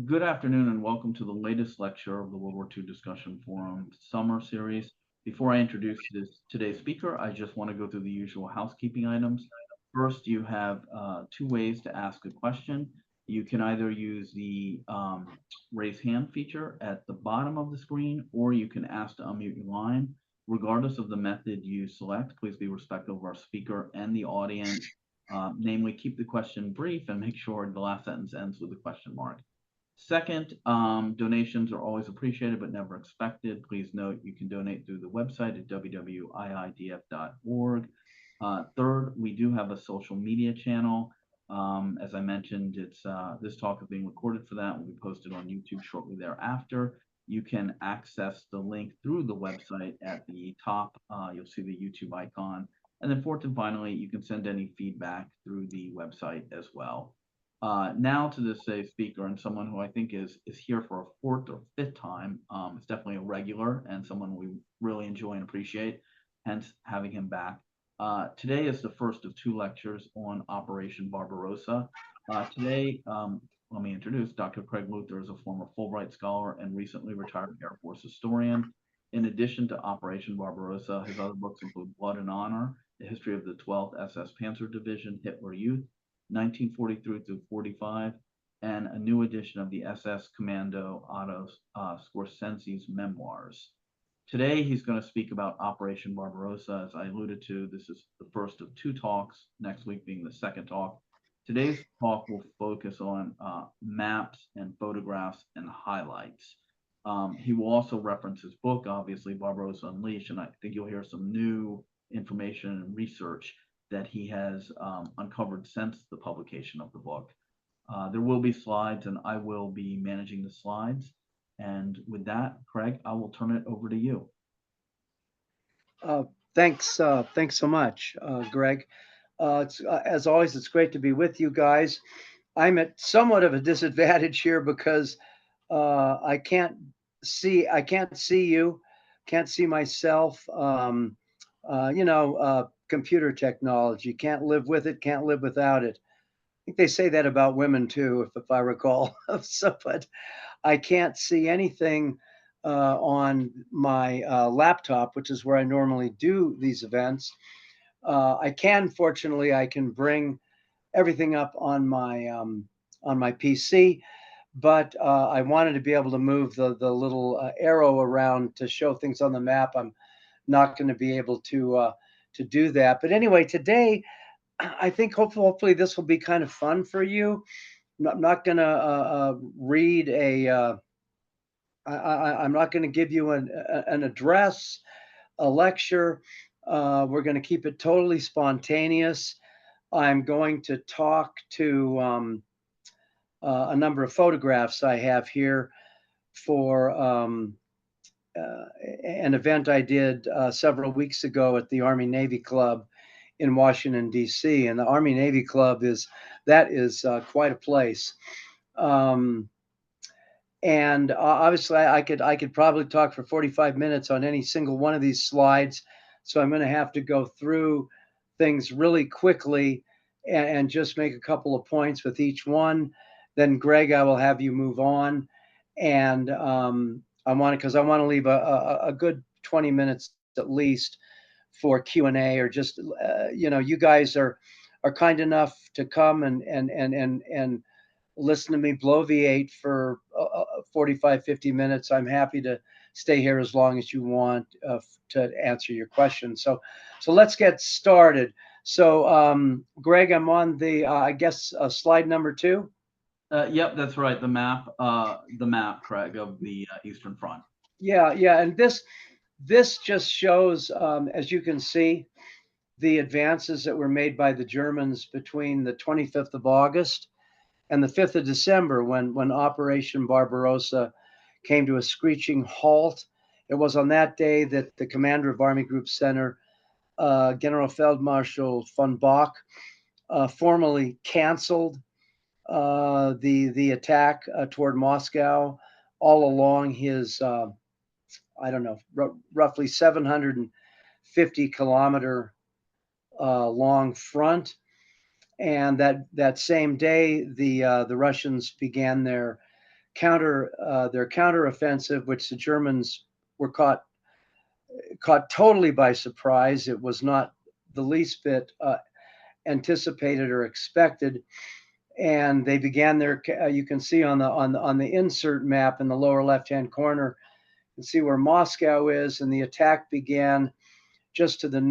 Good afternoon and welcome to the latest lecture of the World War II Discussion Forum Summer Series. Before I introduce today's speaker, I just want to go through the usual housekeeping items. First, you have two ways to ask a question. You can either use the raise hand feature at the bottom of the screen, or you can ask to unmute your line. Regardless of the method you select, please be respectful of our speaker and the audience. Namely, keep the question brief and make sure the last sentence ends with a question mark. Second, donations are always appreciated but never expected. Please note you can donate through the website at wwiidf.org. Third, we do have a social media channel. As I mentioned, this talk is being recorded for that. Will be posted on YouTube shortly thereafter. You can access the link through the website at the top. You'll see the YouTube icon. And then fourth and finally, you can send any feedback through the website as well. Now to this speaker, and someone who I think is here for a fourth or fifth time. It's definitely a regular and someone we really enjoy and appreciate, hence having him back. Today is the first of two lectures on Operation Barbarossa. Today, let me introduce Dr. Craig Luther is a former Fulbright scholar and recently retired Air Force historian. In addition to Operation Barbarossa, his other books include Blood and Honor, The History of the 12th SS Panzer Division, Hitler Youth, 1943 through 45, and a new edition of the SS Commando Otto Skorsenski's memoirs. Today, he's going to speak about Operation Barbarossa. As I alluded to, this is the first of two talks, next week being the second talk. Today's talk will focus on maps and photographs and highlights. He will also reference his book, obviously, Barbarossa Unleashed, and I think you'll hear some new information and research that he has uncovered since the publication of the book. There will be slides, and I will be managing the slides. And with that, Craig, I will turn it over to you. Thanks so much, Greg. As always, it's great to be with you guys. I'm at somewhat of a disadvantage here because I can't see you, can't see myself. Computer technology, can't live with it, can't live without it. I think they say that about women too, if I recall. But I can't see anything on my laptop, which is where I normally do these events. Fortunately, I can bring everything up on my PC, but I wanted to be able to move the little arrow around to show things on the map. I'm not going to be able to do that. But anyway, today, I think hopefully this will be kind of fun for you. I'm not going to read I'm not going to give you an address, a lecture. We're going to keep it totally spontaneous. I'm going to talk to a number of photographs I have here for an event I did several weeks ago at the Army-Navy Club in Washington, D.C. And the Army-Navy Club is quite a place. And obviously, I could probably talk for 45 minutes on any single one of these slides. So I'm going to have to go through things really quickly and just make a couple of points with each one. Then, Greg, I will have you move on. And I want to leave a good 20 minutes at least for Q&A, or just you guys are kind enough to come and listen to me bloviate for 45, 50 minutes. I'm happy to stay here as long as you want to answer your questions. So let's get started. So Greg, I'm on the I guess slide number 2. Yep, that's right. The map, Craig, of the Eastern Front. Yeah, and this just shows, as you can see, the advances that were made by the Germans between the 25th of August and the 5th of December, when Operation Barbarossa came to a screeching halt. It was on that day that the commander of Army Group Center, General Feldmarschall von Bock, formally canceled the attack toward Moscow all along his, roughly 750 kilometer long front. And that same day, the Russians began their counteroffensive, which the Germans were caught totally by surprise. It was not the least bit anticipated or expected, and they began their. You can see on the insert map in the lower left-hand corner, you can see where Moscow is, and the attack began just to the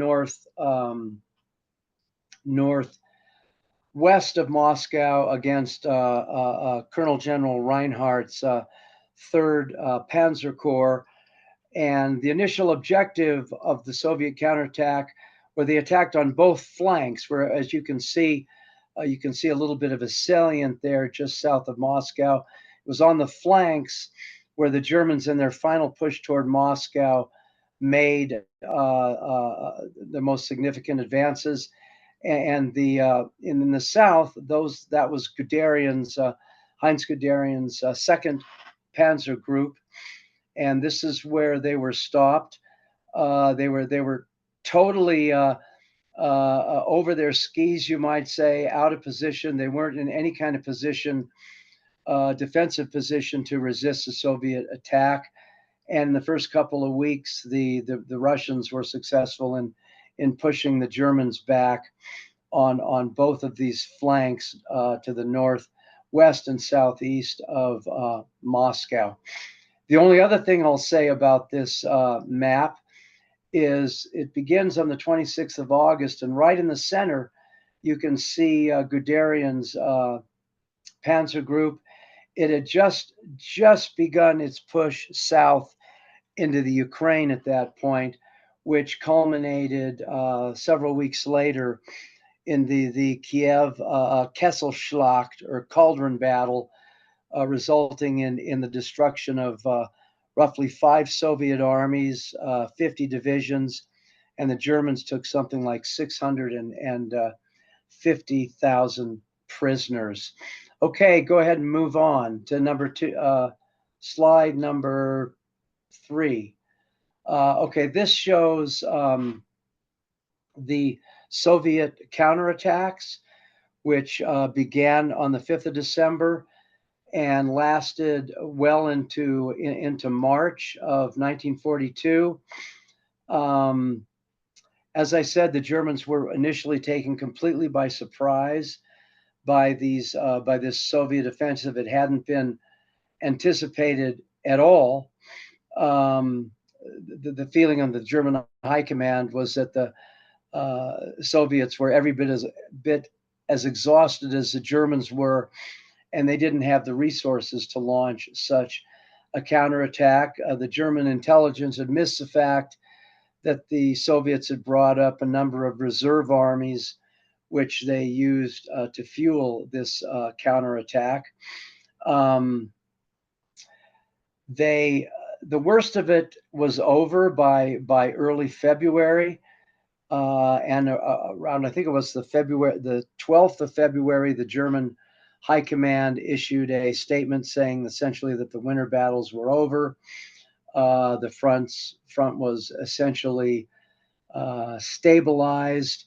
northwest of Moscow against Colonel General Reinhardt's Third Panzer Corps. And the initial objective of the Soviet counterattack, where they attacked on both flanks, where, as you can see a little bit of a salient there just south of Moscow. It was on the flanks where the Germans, in their final push toward Moscow, made the most significant advances. And in the south, that was Heinz Guderian's second Panzer Group, and this is where they were stopped. They were totally over their skis, you might say, out of position. They weren't in any kind of position, defensive position, to resist the Soviet attack. And in the first couple of weeks, the Russians were successful in pushing the Germans back on both of these flanks to the northwest and southeast of Moscow. The only other thing I'll say about this map is it begins on the 26th of August, and right in the center, you can see Guderian's Panzer Group. It had just begun its push south into the Ukraine at that point, which culminated several weeks later in the Kiev Kesselschlacht, or Cauldron Battle, resulting in the destruction of roughly 5 Soviet armies, 50 divisions, and the Germans took something like 650,000 prisoners. Okay, go ahead and move on to slide number 3. Okay, this shows the Soviet counterattacks, which began on the 5th of December and lasted well into March of 1942. As I said, the Germans were initially taken completely by surprise by this Soviet offensive. It hadn't been anticipated at all. The feeling on the German high command was that the Soviets were every bit as exhausted as the Germans were, and they didn't have the resources to launch such a counterattack. The German intelligence had missed the fact that the Soviets had brought up a number of reserve armies, which they used to fuel this counterattack. The worst of it was over by early February. And around, I think it was the 12th of February, the German High Command issued a statement saying essentially that the winter battles were over. The front was essentially stabilized.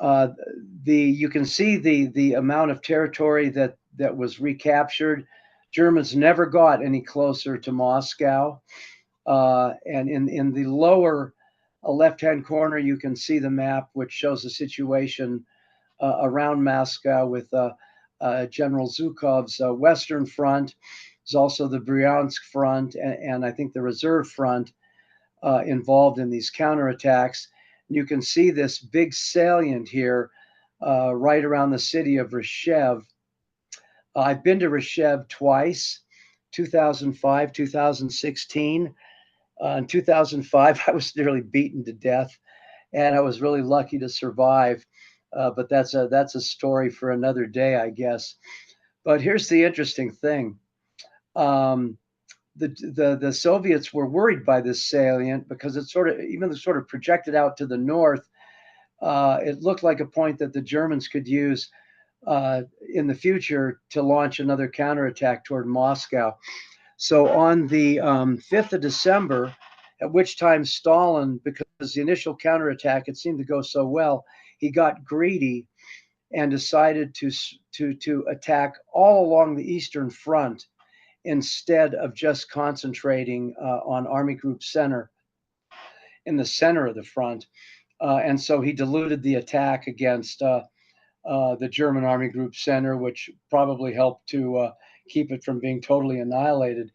You can see the amount of territory that was recaptured. Germans never got any closer to Moscow. And in the lower left-hand corner, you can see the map, which shows the situation around Moscow with General Zhukov's Western Front. There's also the Bryansk Front and I think the Reserve Front involved in these counterattacks. You can see this big salient here right around the city of Rshev. I've been to Rshev twice, 2005, 2016. In 2005, I was nearly beaten to death, and I was really lucky to survive. But that's a story for another day, I guess. But here's the interesting thing. The Soviets were worried by this salient because it sort of projected out to the north. It looked like a point that the Germans could use in the future to launch another counterattack toward Moscow. So on the 5th of December, at which time Stalin, because the initial counterattack, it seemed to go so well, he got greedy and decided to attack all along the Eastern Front instead of just concentrating on Army Group Center in the center of the front. And so he diluted the attack against the German Army Group Center, which probably helped to keep it from being totally annihilated.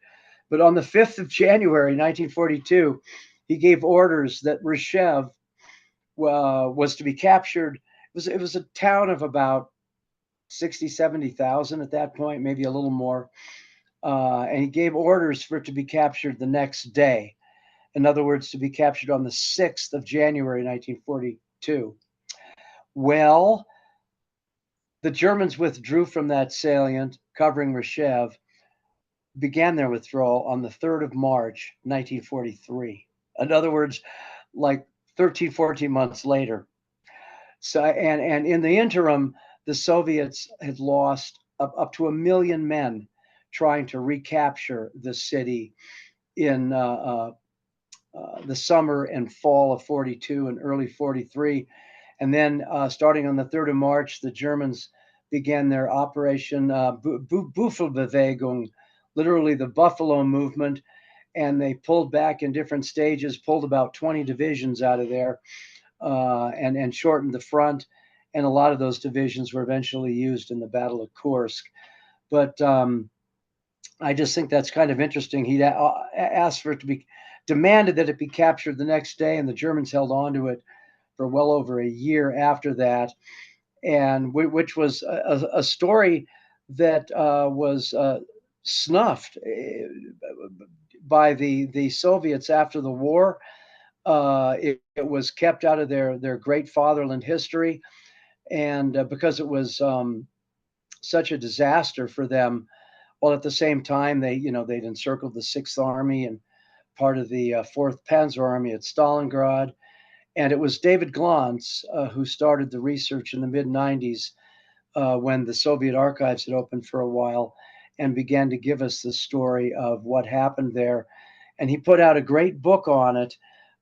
But on the 5th of January, 1942, he gave orders that Rzhev was to be captured. It was a town of about 60, 70,000 at that point, maybe a little more. And he gave orders for it to be captured the next day. In other words, to be captured on the 6th of January, 1942. Well, the Germans withdrew from that salient covering Rzhev, began their withdrawal on the 3rd of March, 1943. In other words, like 13, 14 months later. So, and in the interim, the Soviets had lost up to 1 million men trying to recapture the city in the summer and fall of 42 and early 43. And then starting on the 3rd of March, the Germans began their Operation Buffelbewegung, literally the Buffalo Movement. And they pulled back in different stages, pulled about 20 divisions out of there and shortened the front. And a lot of those divisions were eventually used in the Battle of Kursk. But I just think that's kind of interesting. He asked for it to be, demanded that it be captured the next day, and the Germans held on to it for well over a year after that, and which was a story that was snuffed by the Soviets after the war. It was kept out of their great fatherland history, and because it was such a disaster for them. While at the same time, they'd encircled the Sixth Army and part of the Fourth Panzer Army at Stalingrad. And it was David Glantz who started the research in the mid 90s when the Soviet archives had opened for a while and began to give us the story of what happened there. And he put out a great book on it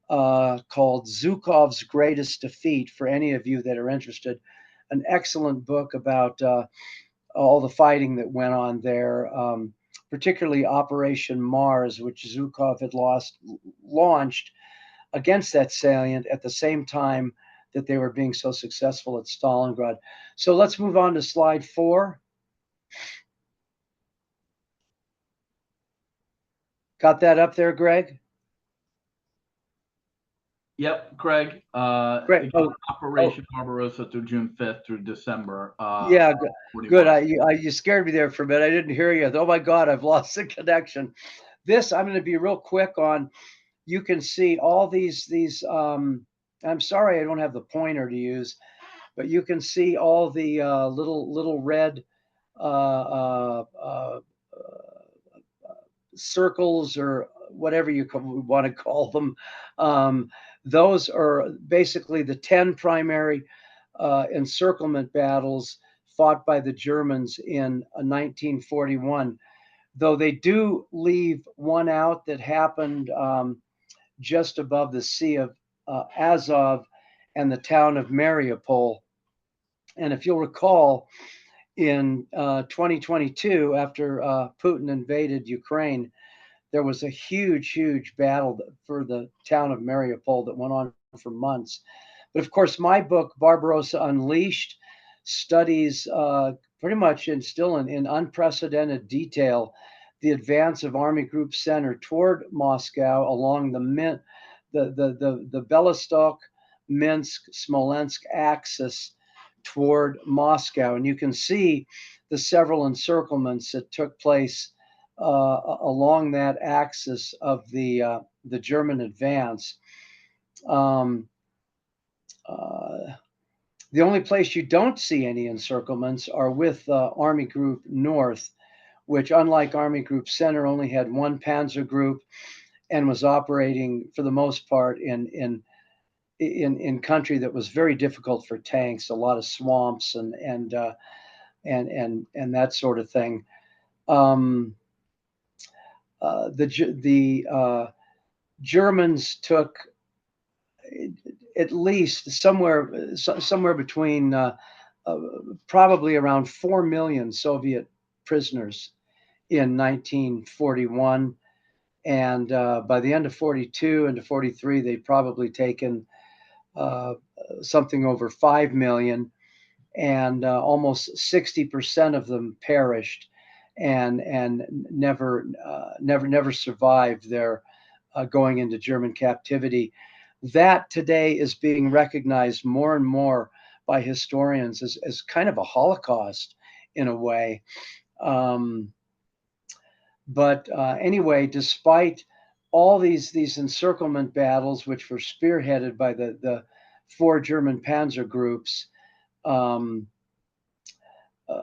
called Zhukov's Greatest Defeat, for any of you that are interested. An excellent book about all the fighting that went on there, particularly Operation Mars, which Zhukov had launched against that salient at the same time that they were being so successful at Stalingrad. So let's move on to slide 4. Got that up there, Greg? Yep, Craig. Great. Operation Barbarossa through June 5th through December. Yeah, good. You scared me there for a minute. I didn't hear you. Oh my God, I've lost the connection. This I'm going to be real quick on. You can see all these. I'm sorry I don't have the pointer to use, but you can see all the little red circles or whatever you want to call them. Those are basically the 10 primary encirclement battles fought by the Germans in 1941, though they do leave one out that happened just above the Sea of Azov and the town of Mariupol. And if you'll recall, in 2022, after Putin invaded Ukraine, there was a huge battle for the town of Mariupol that went on for months. But of course, my book, Barbarossa Unleashed, studies pretty much still in unprecedented detail the advance of Army Group Center toward Moscow along the Belostok, Minsk, Smolensk axis toward Moscow. And you can see the several encirclements that took place along that axis of the German advance. The only place you don't see any encirclements are with Army Group North, which, unlike Army Group Center, only had one panzer group and was operating for the most part in country that was very difficult for tanks, a lot of swamps and that sort of thing. The Germans took at least somewhere between probably around 4 million Soviet prisoners in 1941. And by the end of 42 into 43, they'd probably taken uh, something over 5 million, and almost 60% of them perished and never survived their going into German captivity. That today is being recognized more and more by historians as kind of a Holocaust in a way. Um, but anyway, despite all these encirclement battles, which were spearheaded by the four German panzer groups, um, uh,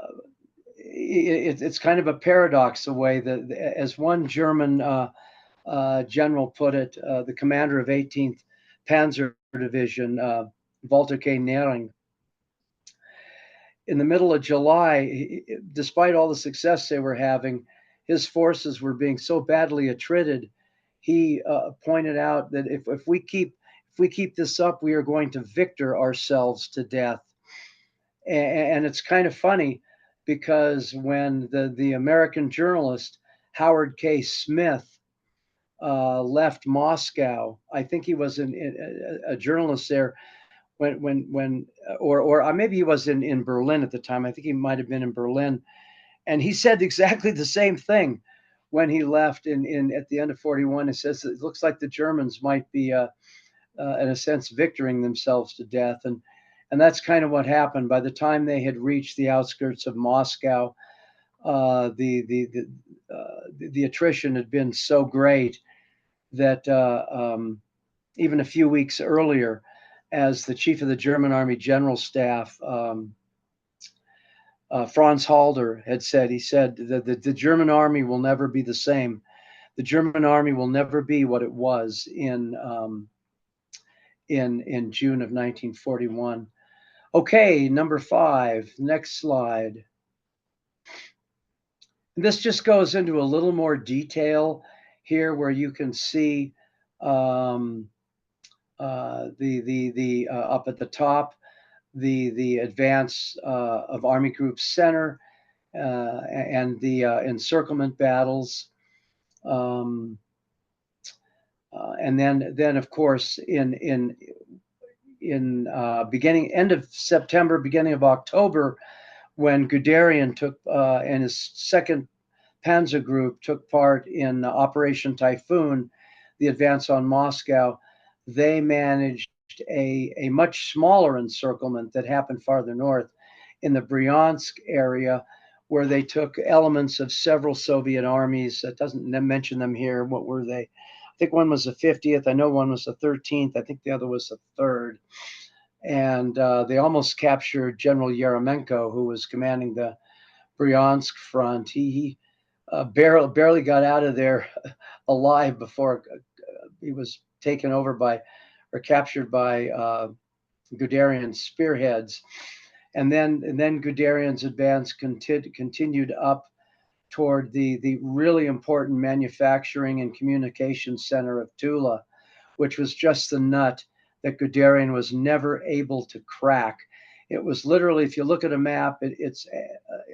it's kind of a paradox the way that, as one German general put it, the commander of 18th Panzer Division, Walter K. Nering, in the middle of July, despite all the success they were having, his forces were being so badly attrited. He pointed out that if we keep this up, we are going to victor ourselves to death. And it's kind of funny because when the American journalist Howard K. Smith left Moscow, I think he was a journalist there or maybe he was in Berlin at the time. I think he might have been in Berlin, and he said exactly the same thing when he left in at the end of 41. He says it looks like the Germans might be in a sense victoring themselves to death, and that's kind of what happened. By the time they had reached the outskirts of Moscow, the attrition had been so great that even a few weeks earlier, as the chief of the German Army General Staff, Franz Halder, had said, he said that the German army will never be the same. The German army will never be what it was in June of 1941. Okay, number 5, next slide. This just goes into a little more detail here, where you can see the up at the top, the advance of Army Group Center and the encirclement battles, and then of course in beginning end of September, beginning of October, when Guderian took and his second Panzer Group took part in Operation Typhoon, the advance on Moscow, they managed a much smaller encirclement that happened farther north in the Bryansk area, where they took elements of several Soviet armies. That doesn't mention them here. What were they? I think one was the 50th. I know one was the 13th. I think the other was the 3rd. And they almost captured General Yeremenko, who was commanding the Bryansk front. He barely got out of there alive before he was taken over by or captured by Guderian's spearheads. And then Guderian's advance continued up toward the really important manufacturing and communication center of Tula, which was just the nut that Guderian was never able to crack. It was literally, if you look at a map, it's a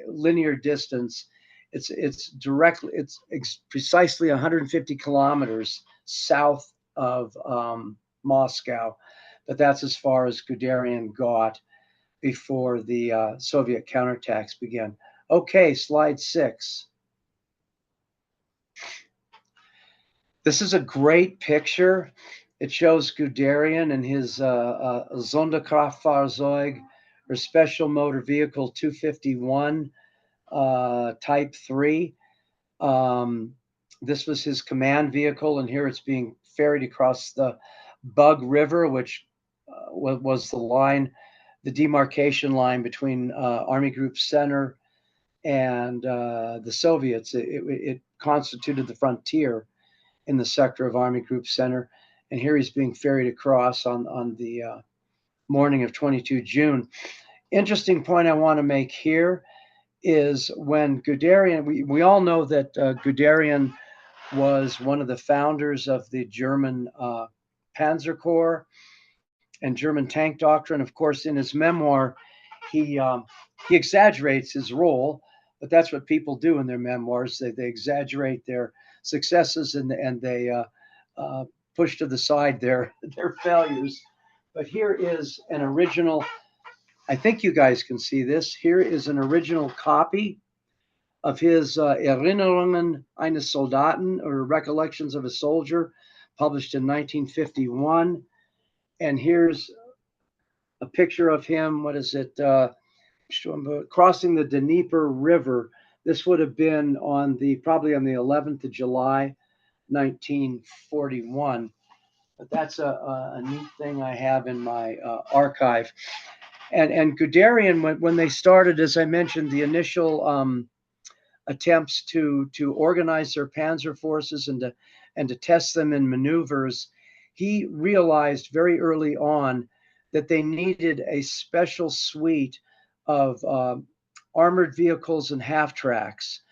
linear distance. It's precisely 150 kilometers south of Moscow, but that's as far as Guderian got before the Soviet counterattacks began. Okay, slide 6. This is a great picture. It shows Guderian and his Sonderkraftfahrzeug, or Special Motor Vehicle 251, Type 3. This was his command vehicle, and here it's being ferried across the Bug River, which was the demarcation line between Army Group Center and the Soviets. It constituted the frontier in the sector of Army Group Center. And here he's being ferried across on the morning of 22 June. Interesting point I want to make here is when Guderian, we all know that Guderian was one of the founders of the German Panzer Corps and German tank doctrine. Of course, in his memoir, he exaggerates his role, but that's what people do in their memoirs. They exaggerate their successes and they uh, push to the side their their failures. But here is an original. I think you guys can see this. Here is an original copy of his Erinnerungen eines Soldaten, or Recollections of a Soldier, published in 1951. And here's a picture of him. What is it? Crossing the Dnieper River. This would have been probably on the 11th of July, 1941. But that's a neat thing I have in my archive. And Guderian, when they started, as I mentioned, the initial attempts to organize their panzer forces and to test them in maneuvers, he realized very early on that they needed a special suite of armored vehicles and half tracks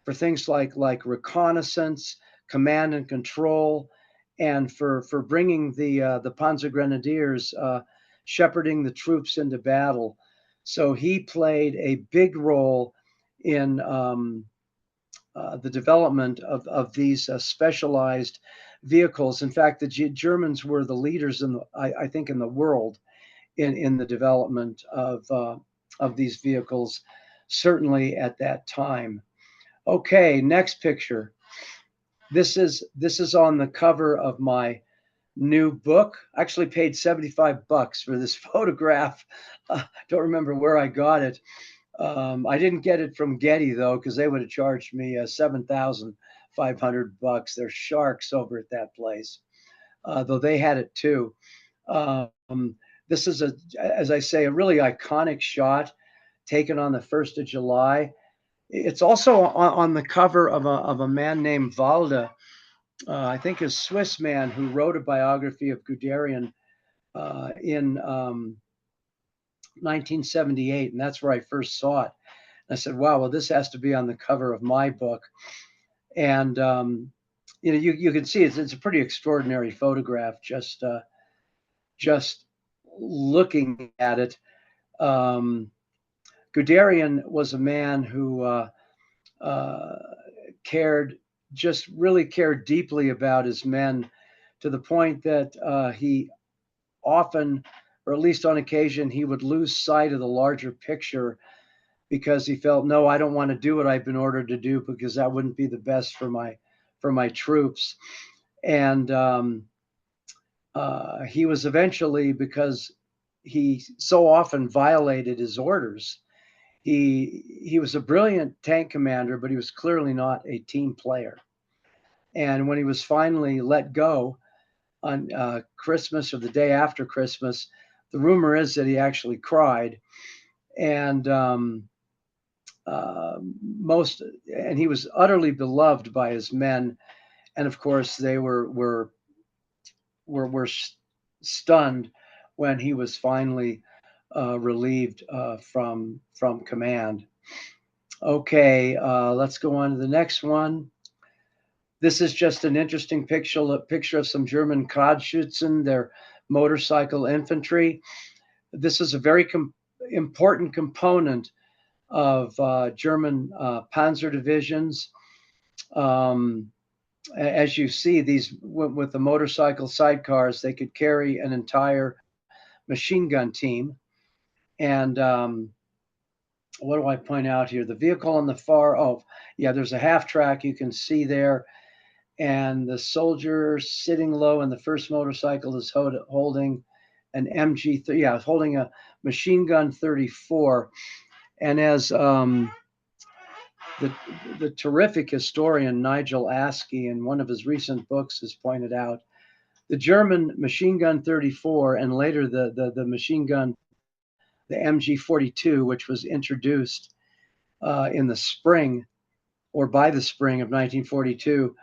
for things like reconnaissance, command and control, and for bringing the Panzer Grenadiers, shepherding the troops into battle. So he played a big role in the development of these specialized vehicles. In fact, the Germans were the leaders I think in the world in the development of these vehicles, certainly at that time. Okay, next picture. This is on the cover of my new book. I actually paid $75 for this photograph. Don't remember where I got it. I didn't get it from Getty though, because they would have charged me $7,500. They're sharks over at that place, though they had it too. This is as I say, a really iconic shot taken on the 1st of July. It's also on the cover of a man named Walde, I think a Swiss man who wrote a biography of Guderian in 1978, and that's where I first saw it. And I said, "Wow, well, this has to be on the cover of my book." And you can see it's a pretty extraordinary photograph. Just looking at it, Guderian was a man who really cared deeply about his men, to the point that he often, or at least on occasion, he would lose sight of the larger picture because he felt, no, I don't want to do what I've been ordered to do because that wouldn't be the best for my troops. And he was eventually, because he so often violated his orders, he was a brilliant tank commander, but he was clearly not a team player. And when he was finally let go on Christmas or the day after Christmas, the rumor is that he actually cried. And and he was utterly beloved by his men. And of course, they were stunned when he was finally relieved from command. Okay, let's go on to the next one. This is just an interesting picture, a picture of some German Krautschützen, their motorcycle infantry. This is a very important component of German panzer divisions. As you see, these with the motorcycle sidecars, they could carry an entire machine gun team. And what do I point out here? The vehicle on the far, there's a half track you can see there. And the soldier sitting low in the first motorcycle is holding an MG3, holding a machine gun 34. And as the terrific historian Nigel Askey, in one of his recent books, has pointed out, the German machine gun 34, and later the machine gun, the MG42, which was introduced in the spring, or by the spring of 1942,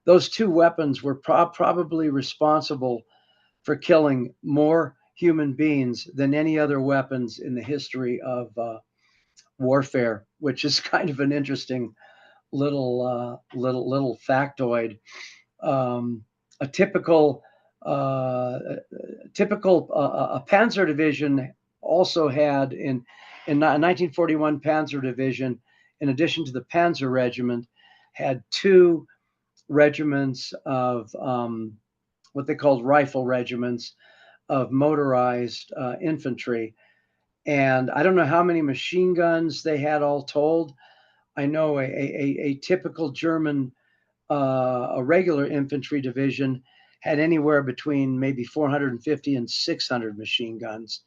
those two weapons were probably responsible for killing more human beings than any other weapons in the history of warfare, which is kind of an interesting little factoid. A typical a Panzer division also had in in 1941 Panzer Division, in addition to the Panzer Regiment, had two regiments of what they called rifle regiments of motorized infantry. And I don't know how many machine guns they had all told. I know a typical German, a regular infantry division had anywhere between maybe 450 and 600 machine guns,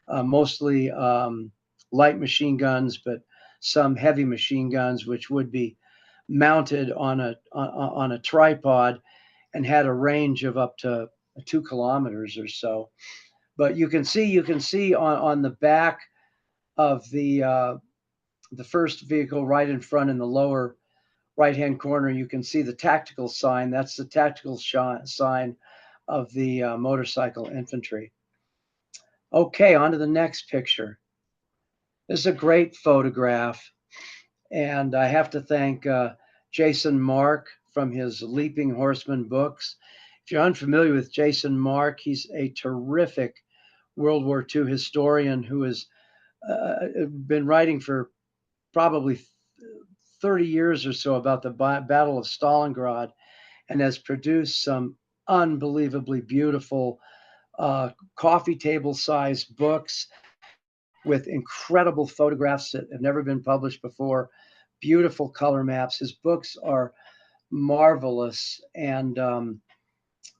mostly light machine guns, but some heavy machine guns, which would be mounted on a tripod and had a range of up to 2 kilometers or so. But you can see on the back of the first vehicle right in front in the lower right-hand corner, you can see the tactical sign. That's the tactical sign of the motorcycle infantry. Okay, on to the next picture. This is a great photograph, and I have to thank Jason Mark from his Leaping Horseman books. If you're unfamiliar with Jason Mark, he's a terrific World War II historian who has been writing for probably 30 years or so about the Battle of Stalingrad, and has produced some unbelievably beautiful coffee table sized books with incredible photographs that have never been published before, beautiful color maps. His books are marvelous, and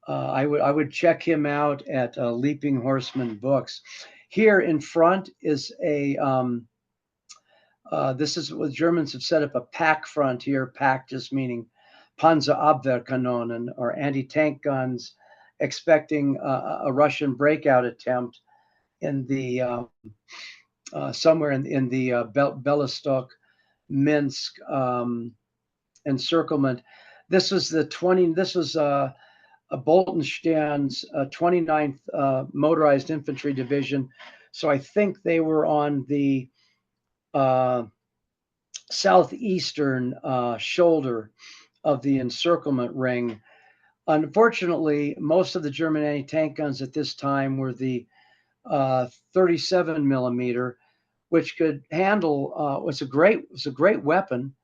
I would check him out at Leaping Horseman Books. Here in front is this is what Germans have set up, a pack front here. Pack just meaning Panzerabwehrkanonen, or anti-tank guns, expecting a Russian breakout attempt in the somewhere in the Belostok, Minsk encirclement. This was Boltenstein's 29th Motorized Infantry Division. So I think they were on the southeastern shoulder of the encirclement ring. Unfortunately, most of the German anti-tank guns at this time were the 37 millimeter, which could handle was a great weapon,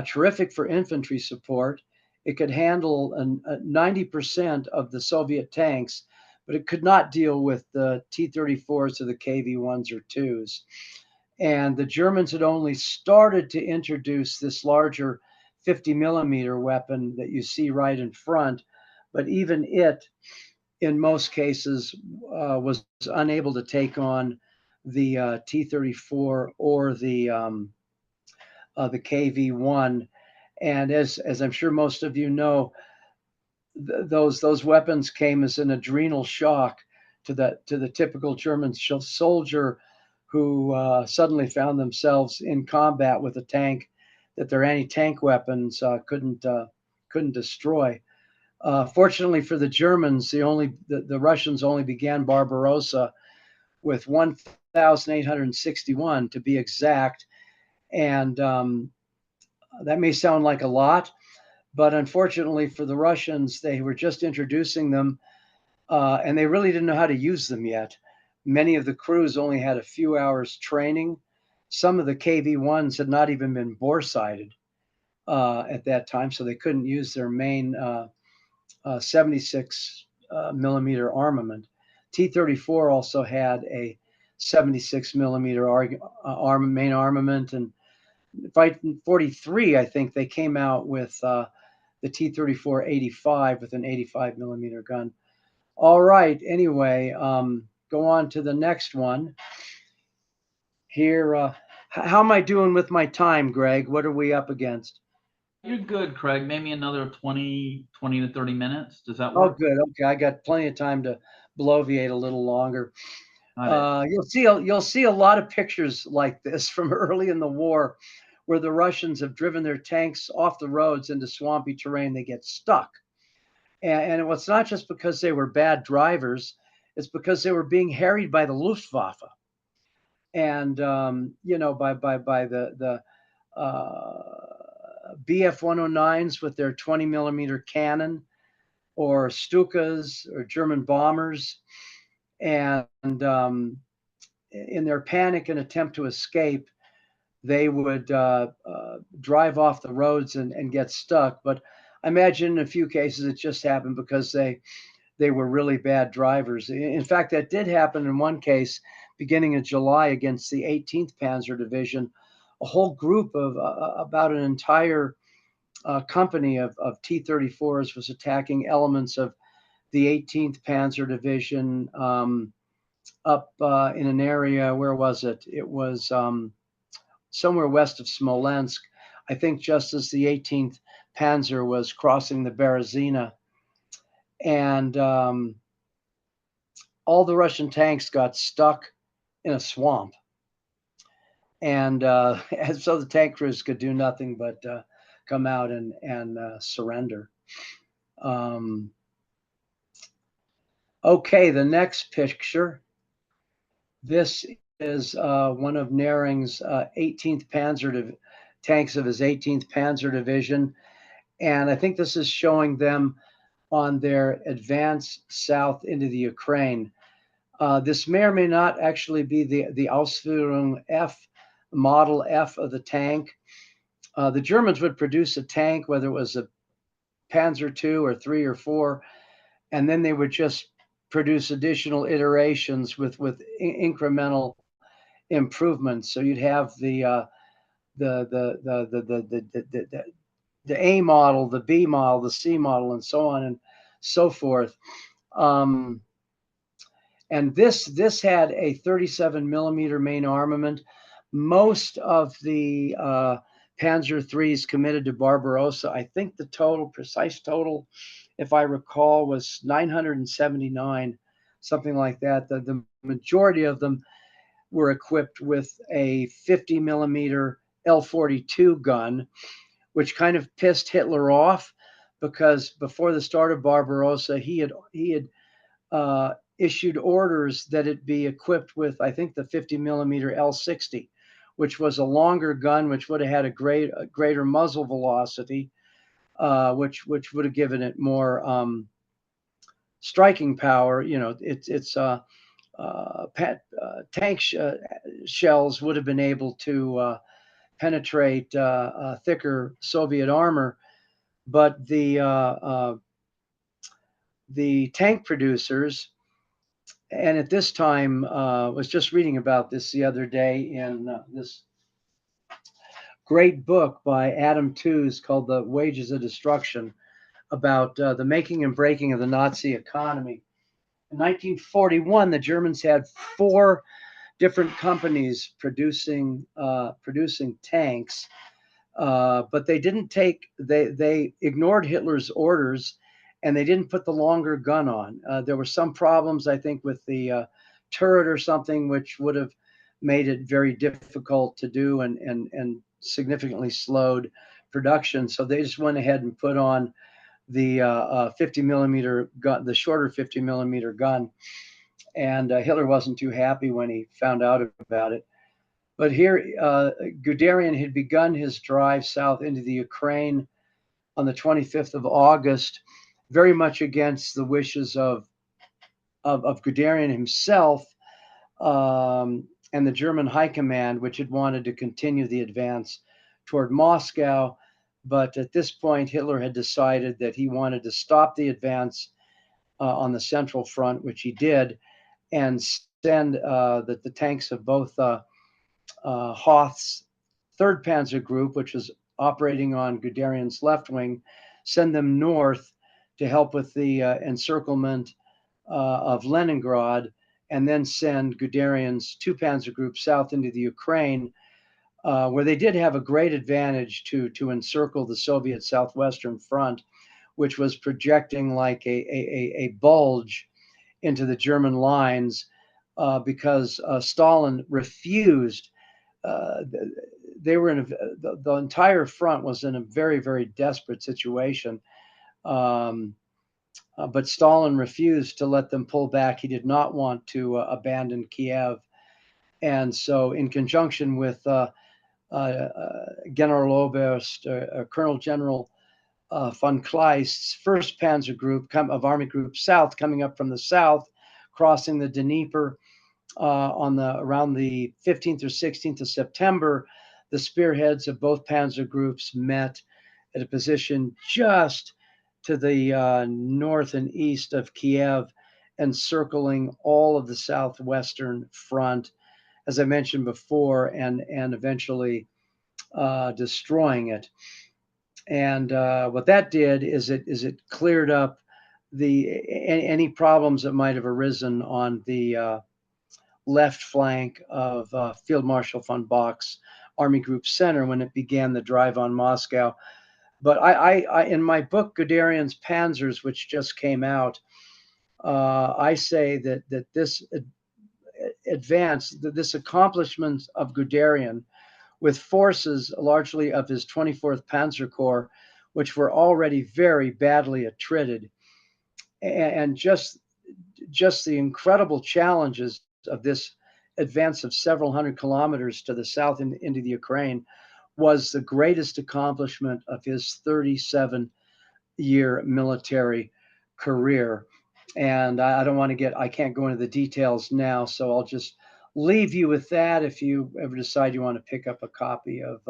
terrific for infantry support. It could handle 90% of the Soviet tanks, but it could not deal with the T-34s or the KV-1s or 2s. And the Germans had only started to introduce this larger 50 millimeter weapon that you see right in front, but even it, in most cases, was unable to take on the T-34 or the KV-1. And as I'm sure most of you know, those weapons came as an adrenal shock to the typical German soldier who suddenly found themselves in combat with a tank that their anti-tank weapons couldn't destroy. Fortunately for the Germans, the Russians only began Barbarossa with 1,861 to be exact, and that may sound like a lot, but unfortunately for the Russians, they were just introducing them, and they really didn't know how to use them yet. Many of the crews only had a few hours training. Some of the KV-1s had not even been bore-sighted at that time, so they couldn't use their main 76 millimeter armament. T-34 also had a 76 millimeter main armament, and by 43, I think they came out with the T-34-85 with an 85 millimeter gun. All right. Anyway, go on to the next one. Here, how am I doing with my time, Greg? What are we up against? You're good, Craig. Maybe another 20 to 30 minutes. Does that Oh, work? good. Okay, I got plenty of time to bloviate a little longer. Got it. You'll see a lot of pictures like this from early in the war, where the Russians have driven their tanks off the roads into swampy terrain. They get stuck, and it's not just because they were bad drivers; it's because they were being harried by the Luftwaffe, and by the Bf 109s with their 20 millimeter cannon, or Stukas or German bombers, and in their panic and attempt to escape, they would drive off the roads and get stuck. But I imagine in a few cases it just happened because they were really bad drivers. In fact, that did happen in one case beginning in July against the 18th Panzer Division. A whole group of about an entire company of T-34s was attacking elements of the 18th Panzer Division up in an area. Where was it? It was somewhere west of Smolensk, I think just as the 18th Panzer was crossing the Berezina. And all the Russian tanks got stuck in a swamp. And so the tank crews could do nothing but come out and surrender. Okay, the next picture. This is one of Nering's 18th Panzer tanks of his 18th Panzer Division. And I think this is showing them on their advance south into the Ukraine. This may or may not actually be the Ausführung F, Model F of the tank. The Germans would produce a tank, whether it was a Panzer II or 3 or 4, and then they would just produce additional iterations with incremental improvements. So you'd have the A model, the B model, the C model, and so on and so forth. And this had a 37 millimeter main armament. Most of the Panzer IIIs committed to Barbarossa, I think the precise total, if I recall, was 979, something like that. The majority of them were equipped with a 50 millimeter L-42 gun, which kind of pissed Hitler off because before the start of Barbarossa, he had issued orders that it be equipped with, I think, the 50 millimeter L-60, which was a longer gun, which would have had a greater muzzle velocity, which would have given it more striking power. You know, tank shells would have been able to penetrate thicker Soviet armor, but the tank producers, and at this time, was just reading about this the other day in this great book by Adam Tooze called The Wages of Destruction, about the making and breaking of the Nazi economy. In 1941, the Germans had 4 different companies producing tanks, but they didn't they ignored Hitler's orders, and they didn't put the longer gun on. There were some problems, I think, with the turret or something, which would have made it very difficult to do and significantly slowed production. So they just went ahead and put on the 50 millimeter gun, the shorter 50 millimeter gun. And Hitler wasn't too happy when he found out about it. But here, Guderian had begun his drive south into the Ukraine on the 25th of August, very much against the wishes of Guderian himself and the German High Command, which had wanted to continue the advance toward Moscow. But at this point, Hitler had decided that he wanted to stop the advance on the Central Front, which he did, and send the tanks of both Hoth's 3rd Panzer Group, which was operating on Guderian's left wing, send them north to help with the encirclement of Leningrad, and then send Guderian's 2 Panzer Group south into the Ukraine, where they did have a great advantage to encircle the Soviet Southwestern Front, which was projecting like a bulge into the German lines because Stalin refused. They were the entire front was in a very, very desperate situation. But Stalin refused to let them pull back. He did not want to abandon Kiev. And so, in conjunction with Generaloberst, Colonel General von Kleist's 1st Panzer Group of Army Group South, coming up from the south, crossing the Dnieper, on the around the 15th or 16th of September, the spearheads of both panzer groups met at a position just to the north and east of Kiev, encircling all of the southwestern front, as I mentioned before, and eventually destroying it. And what that did is it cleared up any problems that might have arisen on the left flank of Field Marshal von Bock's Army Group Center when it began the drive on Moscow. But I in my book Guderian's Panzers, which just came out, I say that this advance, this accomplishment of Guderian, with forces largely of his 24th Panzer Corps, which were already very badly attrited, and just the incredible challenges of this advance of several hundred kilometers to the south into the Ukraine, was the greatest accomplishment of his 37-year military career. And I don't want to I can't go into the details now, so I'll just leave you with that. If you ever decide you want to pick up a copy of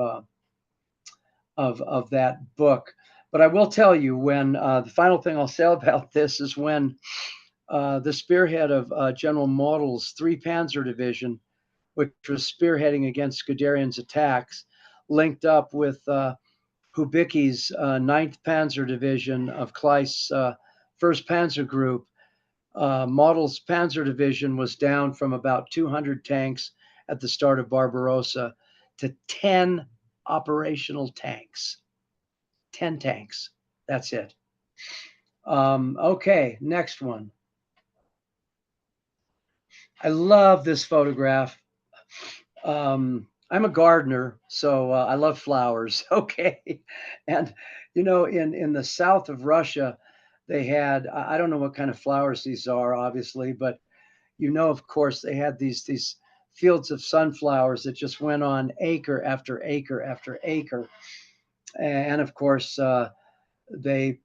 that book. But I will tell you, when the final thing I'll say about this is when the spearhead of General Model's 3 Panzer Division, which was spearheading against Guderian's attacks, linked up with Hubicki's 9th Panzer Division of Kleist's 1st Panzer Group. Model's Panzer Division was down from about 200 tanks at the start of Barbarossa to 10 operational tanks. 10 tanks. That's it. Okay, next one. I love this photograph. I'm a gardener, so I love flowers. Okay. And, you know, in the south of Russia, they had, I don't know what kind of flowers these are, obviously, but, you know, of course, they had these fields of sunflowers that just went on acre after acre after acre. And of course, they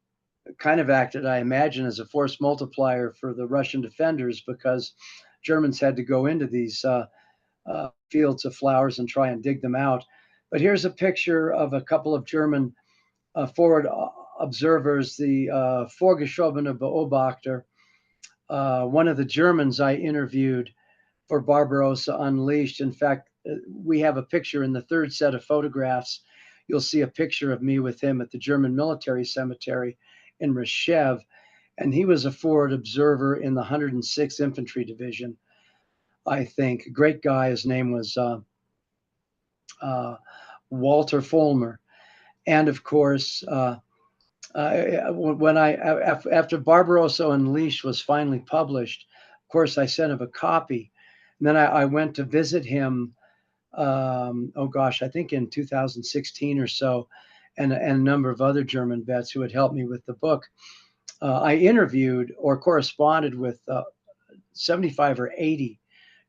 kind of acted, I imagine, as a force multiplier for the Russian defenders, because Germans had to go into these fields of flowers and try and dig them out. But here's a picture of a couple of German forward observers, the Vorgeschobene Beobachter, one of the Germans I interviewed for Barbarossa Unleashed. In fact, we have a picture in the 3rd set of photographs. You'll see a picture of me with him at the German military cemetery in Reshev, and he was a forward observer in the 106th Infantry Division, I think. Great guy. His name was Walter Vollmer. And of course, when after Barbarossa Unleashed was finally published, of course, I sent him a copy. And then I went to visit him, oh gosh, I think in 2016 or so, and a number of other German vets who had helped me with the book. I interviewed or corresponded with 75 or 80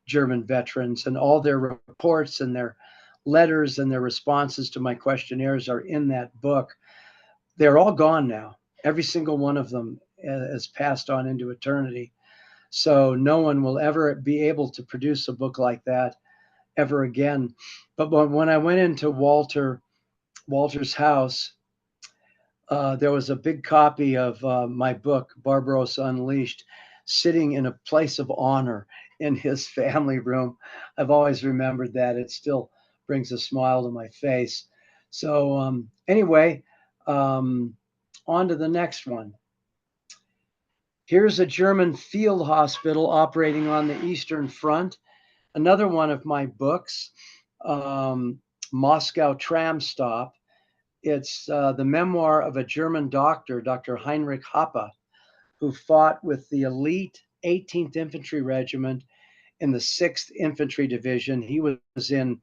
German veterans, and all their reports and their letters and their responses to my questionnaires are in that book. They're all gone now. Every single one of them has passed on into eternity. So no one will ever be able to produce a book like that ever again. But when I went into Walter's house, there was a big copy of my book, Barbarossa Unleashed, sitting in a place of honor in his family room. I've always remembered that. It still brings a smile to my face. So anyway, on to the next one. Here's a German field hospital operating on the Eastern Front. Another one of my books, Moscow Tram Stop. It's the memoir of a German doctor, Dr. Heinrich Hoppe, who fought with the elite 18th Infantry Regiment in the 6th Infantry Division. He was in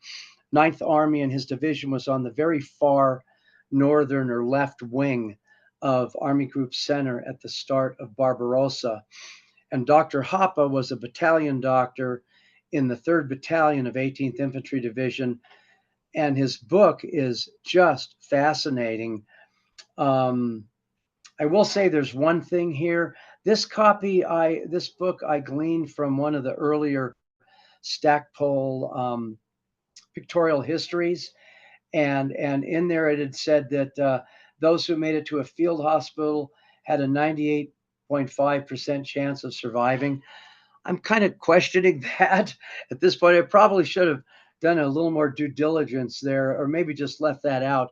9th Army, and his division was on the very far northern or left wing of Army Group Center at the start of Barbarossa. And Dr. Hoppe was a battalion doctor in the 3rd Battalion of 18th Infantry Division, and his book is just fascinating. I will say there's one thing here. This book I gleaned from one of the earlier Stackpole pictorial histories, and in there it had said that those who made it to a field hospital had a 98.5% chance of surviving. I'm kind of questioning that at this point. I probably should have done a little more due diligence there, or maybe just left that out,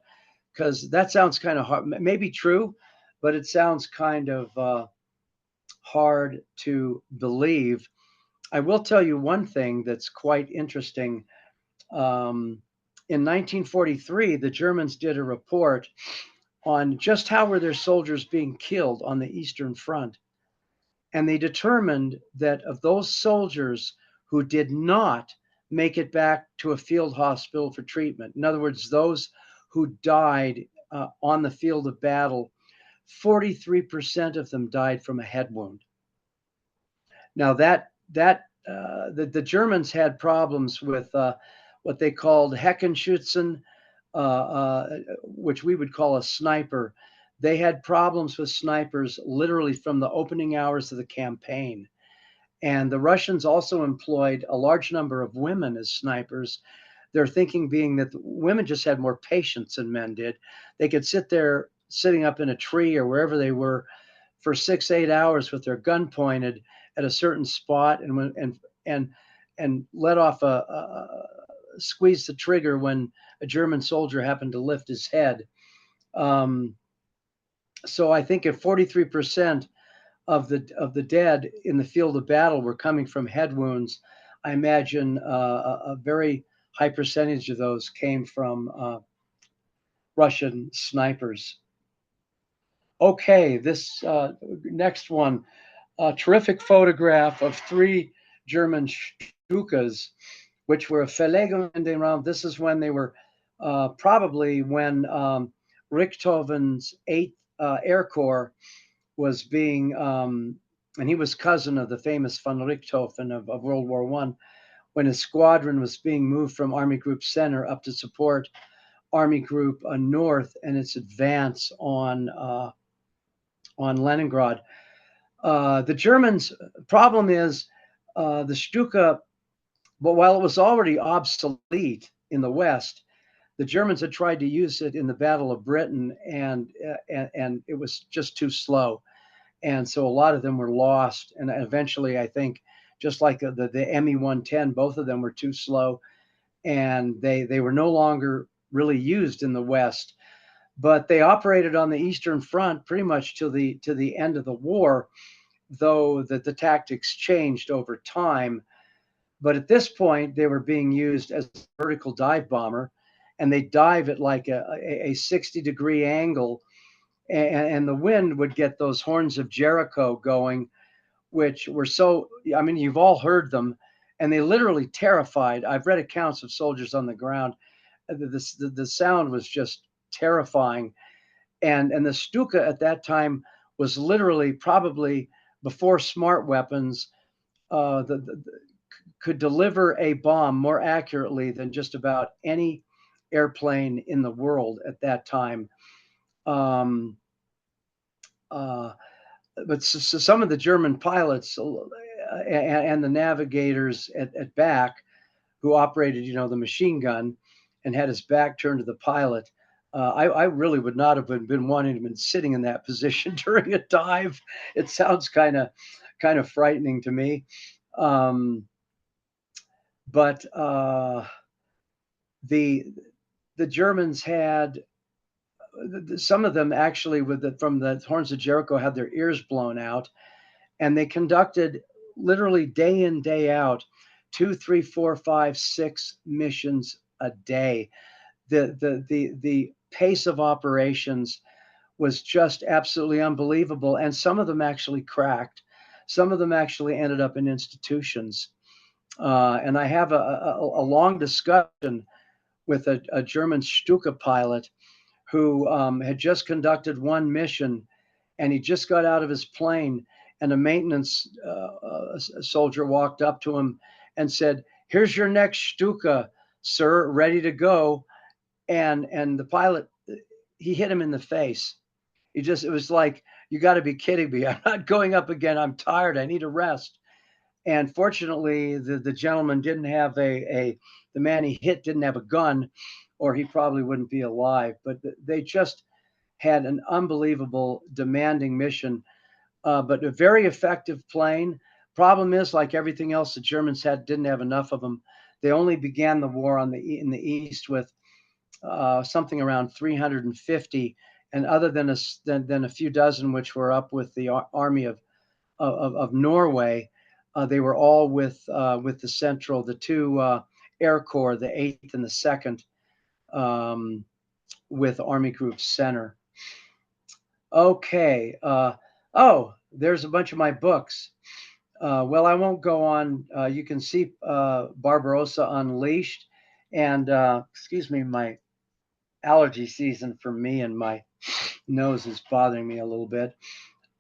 because that sounds kind of hard. Maybe true, but it sounds kind of hard to believe. I will tell you one thing that's quite interesting. Um, in 1943, the Germans did a report on just how were their soldiers being killed on the Eastern Front. And they determined that of those soldiers who did not make it back to a field hospital for treatment, in other words, those who died on the field of battle, 43% of them died from a head wound. Now the Germans had problems with what they called Heckenschützen, which we would call a sniper. They had problems with snipers literally from the opening hours of the campaign. And the Russians also employed a large number of women as snipers. Their thinking being that women just had more patience than men did. They could sit there sitting up in a tree or wherever they were for 6, 8 hours with their gun pointed at a certain spot, and let off squeeze the trigger when a German soldier happened to lift his head. So I think if 43% of the dead in the field of battle were coming from head wounds, I imagine a very high percentage of those came from Russian snipers. Okay, this next one, a terrific photograph of 3 German Stukas, which were Verlegungen des Raums. This is when they were probably when Richthofen's 8th Air Corps was being, and he was cousin of the famous von Richthofen of World War I, when his squadron was being moved from Army Group Center up to support Army Group North and its advance on Leningrad. The Germans' problem is the Stuka, but while it was already obsolete in the West, the Germans had tried to use it in the Battle of Britain, and it was just too slow. And so a lot of them were lost. And eventually, I think, just like the ME-110, both of them were too slow, and they were no longer really used in the West. But they operated on the Eastern Front pretty much to the end of the war, though the tactics changed over time. But at this point, they were being used as a vertical dive bomber, and they dive at like a 60-degree angle, and the wind would get those horns of Jericho going, which were so, I mean, you've all heard them, and they literally terrified. I've read accounts of soldiers on the ground. The sound was just terrifying. And the Stuka at that time was literally probably before smart weapons, could deliver a bomb more accurately than just about any airplane in the world at that time. Um, but some of the German pilots and the navigators at back, who operated, the machine gun and had his back turned to the pilot, I really would not have been wanting to been sitting in that position during a dive. It sounds kind of frightening to me. But the Germans had, some of them actually from the horns of Jericho had their ears blown out, and they conducted literally day in, day out, 2, 3, 4, 5, 6 missions a day. The pace of operations was just absolutely unbelievable, and some of them actually cracked. Some of them actually ended up in institutions. And I have a long discussion with a German Stuka pilot who had just conducted one mission, and he just got out of his plane, and a maintenance soldier walked up to him and said, "Here's your next Stuka, sir, ready to go." And the pilot, he hit him in the face. It was like, "You got to be kidding me. I'm not going up again. I'm tired. I need a rest." And fortunately, the gentleman didn't have the man he hit didn't have a gun, or he probably wouldn't be alive. But they just had an unbelievable, demanding mission, but a very effective plane. Problem is, like everything else, the Germans didn't have enough of them. They only began the war in the east with something around 350, and other than a few dozen which were up with the army of Norway, they were all with the two Air Corps, the 8th and the 2nd, with Army Group Center. Okay. Oh, there's a bunch of my books. Well, I won't go on. You can see Barbarossa Unleashed, and excuse me, my allergy season for me, and my nose is bothering me a little bit.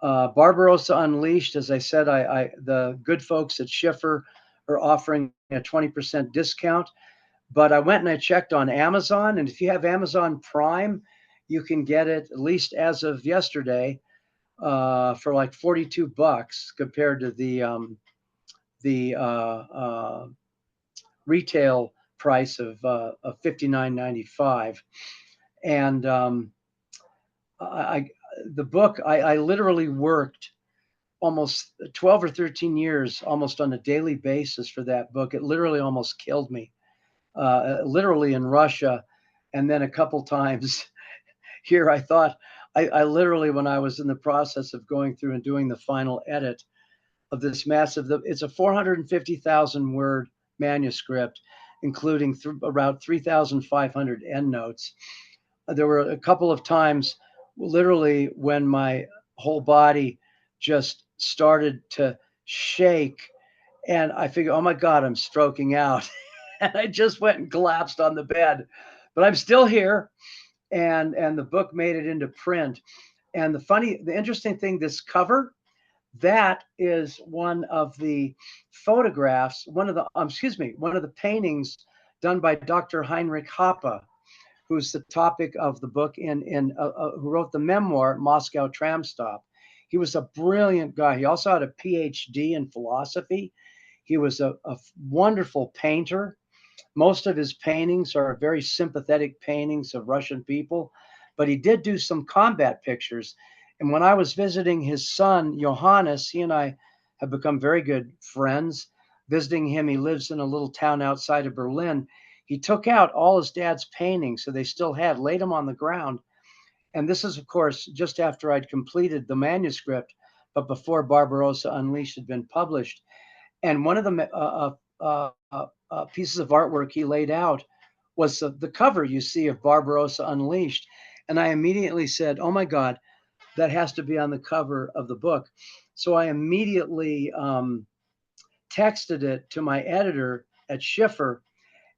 Barbarossa Unleashed, as I said, the good folks at Schiffer are offering a 20% discount. But I went and I checked on Amazon, and if you have Amazon Prime, you can get it, at least as of yesterday, for like $42 compared to the retail price of $59.95. And I the book I literally worked almost 12 or 13 years almost on a daily basis for that book. It literally almost killed me, literally in Russia, and then a couple times here. I thought I literally, when I was in the process of going through and doing the final edit of this it's a 450,000 word manuscript, including around 3,500 endnotes. There were a couple of times, literally, when my whole body just started to shake, and I figured, oh my God, I'm stroking out. And I just went and collapsed on the bed. But I'm still here, and the book made it into print. And the interesting thing, this cover, that is one of the photographs, one of the paintings done by Dr. Heinrich Hoppe, who's the topic of the book, who wrote the memoir Moscow Tram Stop. He was a brilliant guy. He also had a PhD in philosophy. He was a wonderful painter. Most of his paintings are very sympathetic paintings of Russian people, but he did do some combat pictures. And when I was visiting his son, Johannes, he and I have become very good friends. Visiting him, he lives in a little town outside of Berlin. He took out all his dad's paintings, so they still laid them on the ground. And this is, of course, just after I'd completed the manuscript, but before Barbarossa Unleashed had been published. And one of the pieces of artwork he laid out was the cover you see of Barbarossa Unleashed. And I immediately said, oh my God, that has to be on the cover of the book. So I immediately texted it to my editor at Schiffer,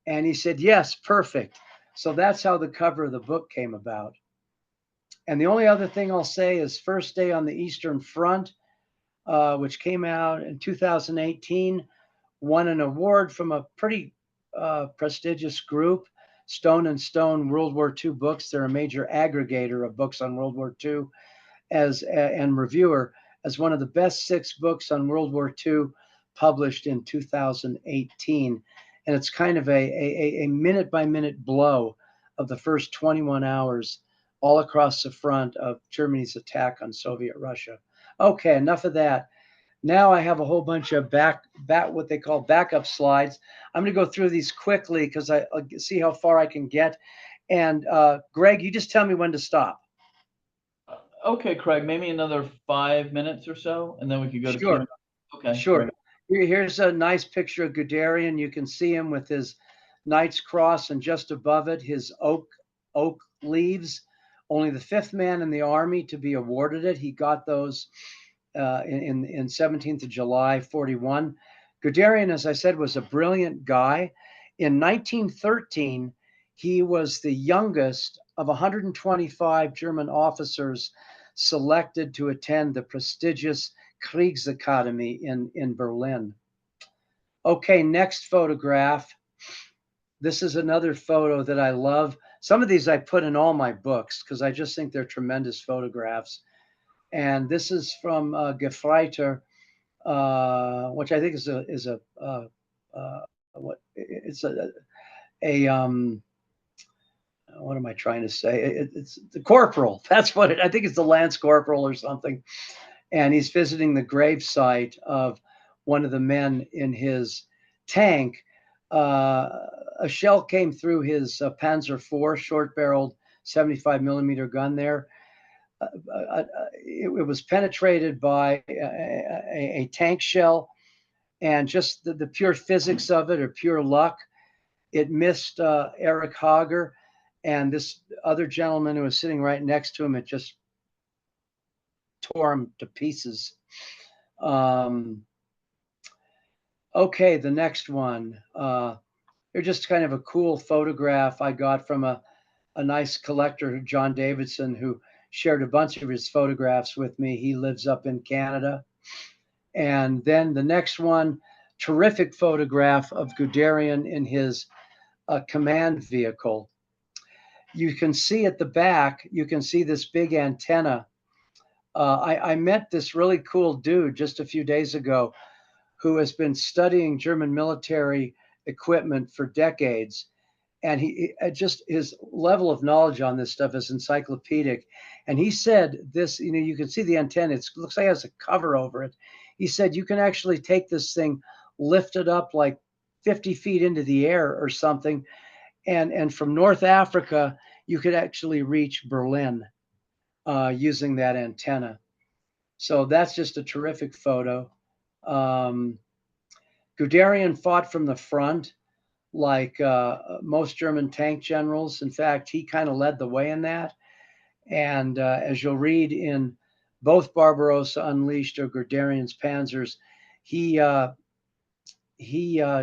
and he said, yes, perfect. So that's how the cover of the book came about. And the only other thing I'll say is First Day on the Eastern Front, which came out in 2018, won an award from a pretty prestigious group, Stone and Stone World War II Books. They're a major aggregator of books on World War II and reviewer, as one of the best 6 books on World War II published in 2018. And it's kind of a minute-by-minute blow of the first 21 hours all across the front of Germany's attack on Soviet Russia. Okay, enough of that. Now I have a whole bunch of what they call backup slides. I'm going to go through these quickly because I'll see how far I can get. And Greg, you just tell me when to stop. Okay, Craig, maybe another 5 minutes or so, and then we could go to Sure. Q&A. Okay, Sure. great. Here's a nice picture of Guderian. You can see him with his Knight's Cross, and just above it, his oak leaves. Only the 5th man in the army to be awarded it. He got those in 17th of July, 41. Guderian, as I said, was a brilliant guy. In 1913, he was the youngest of 125 German officers selected to attend the prestigious Kriegsakademie in Berlin. Okay, next photograph. This is another photo that I love. Some of these I put in all my books because I just think they're tremendous photographs. And this is from Gefreiter, which I think is what it's a what am I trying to say? It's the corporal. That's what I think it's the lance corporal or something. And he's visiting the grave site of one of the men in his tank. Uh, a shell came through his Panzer IV short-barreled 75 millimeter gun there. It was penetrated by a tank shell, and just the pure physics of it, or pure luck, it missed Eric Hager, and this other gentleman who was sitting right next to him, it just tore him to pieces. Okay, the next one. They're just kind of a cool photograph I got from a nice collector, John Davidson, who shared a bunch of his photographs with me. He lives up in Canada. And then the next one, terrific photograph of Guderian in his command vehicle. You can see at the back, you can see this big antenna. I met this really cool dude just a few days ago who has been studying German military equipment for decades. And he just his level of knowledge on this stuff is encyclopedic. And he said this, you can see the antenna, it looks like it has a cover over it. He said you can actually take this thing, lift it up like 50 feet into the air or something, and from North Africa, you could actually reach Berlin using that antenna. So that's just a terrific photo. Um, Guderian fought from the front like most German tank generals. In fact, he kind of led the way in that. And as you'll read in both Barbarossa Unleashed or Guderian's Panzers, he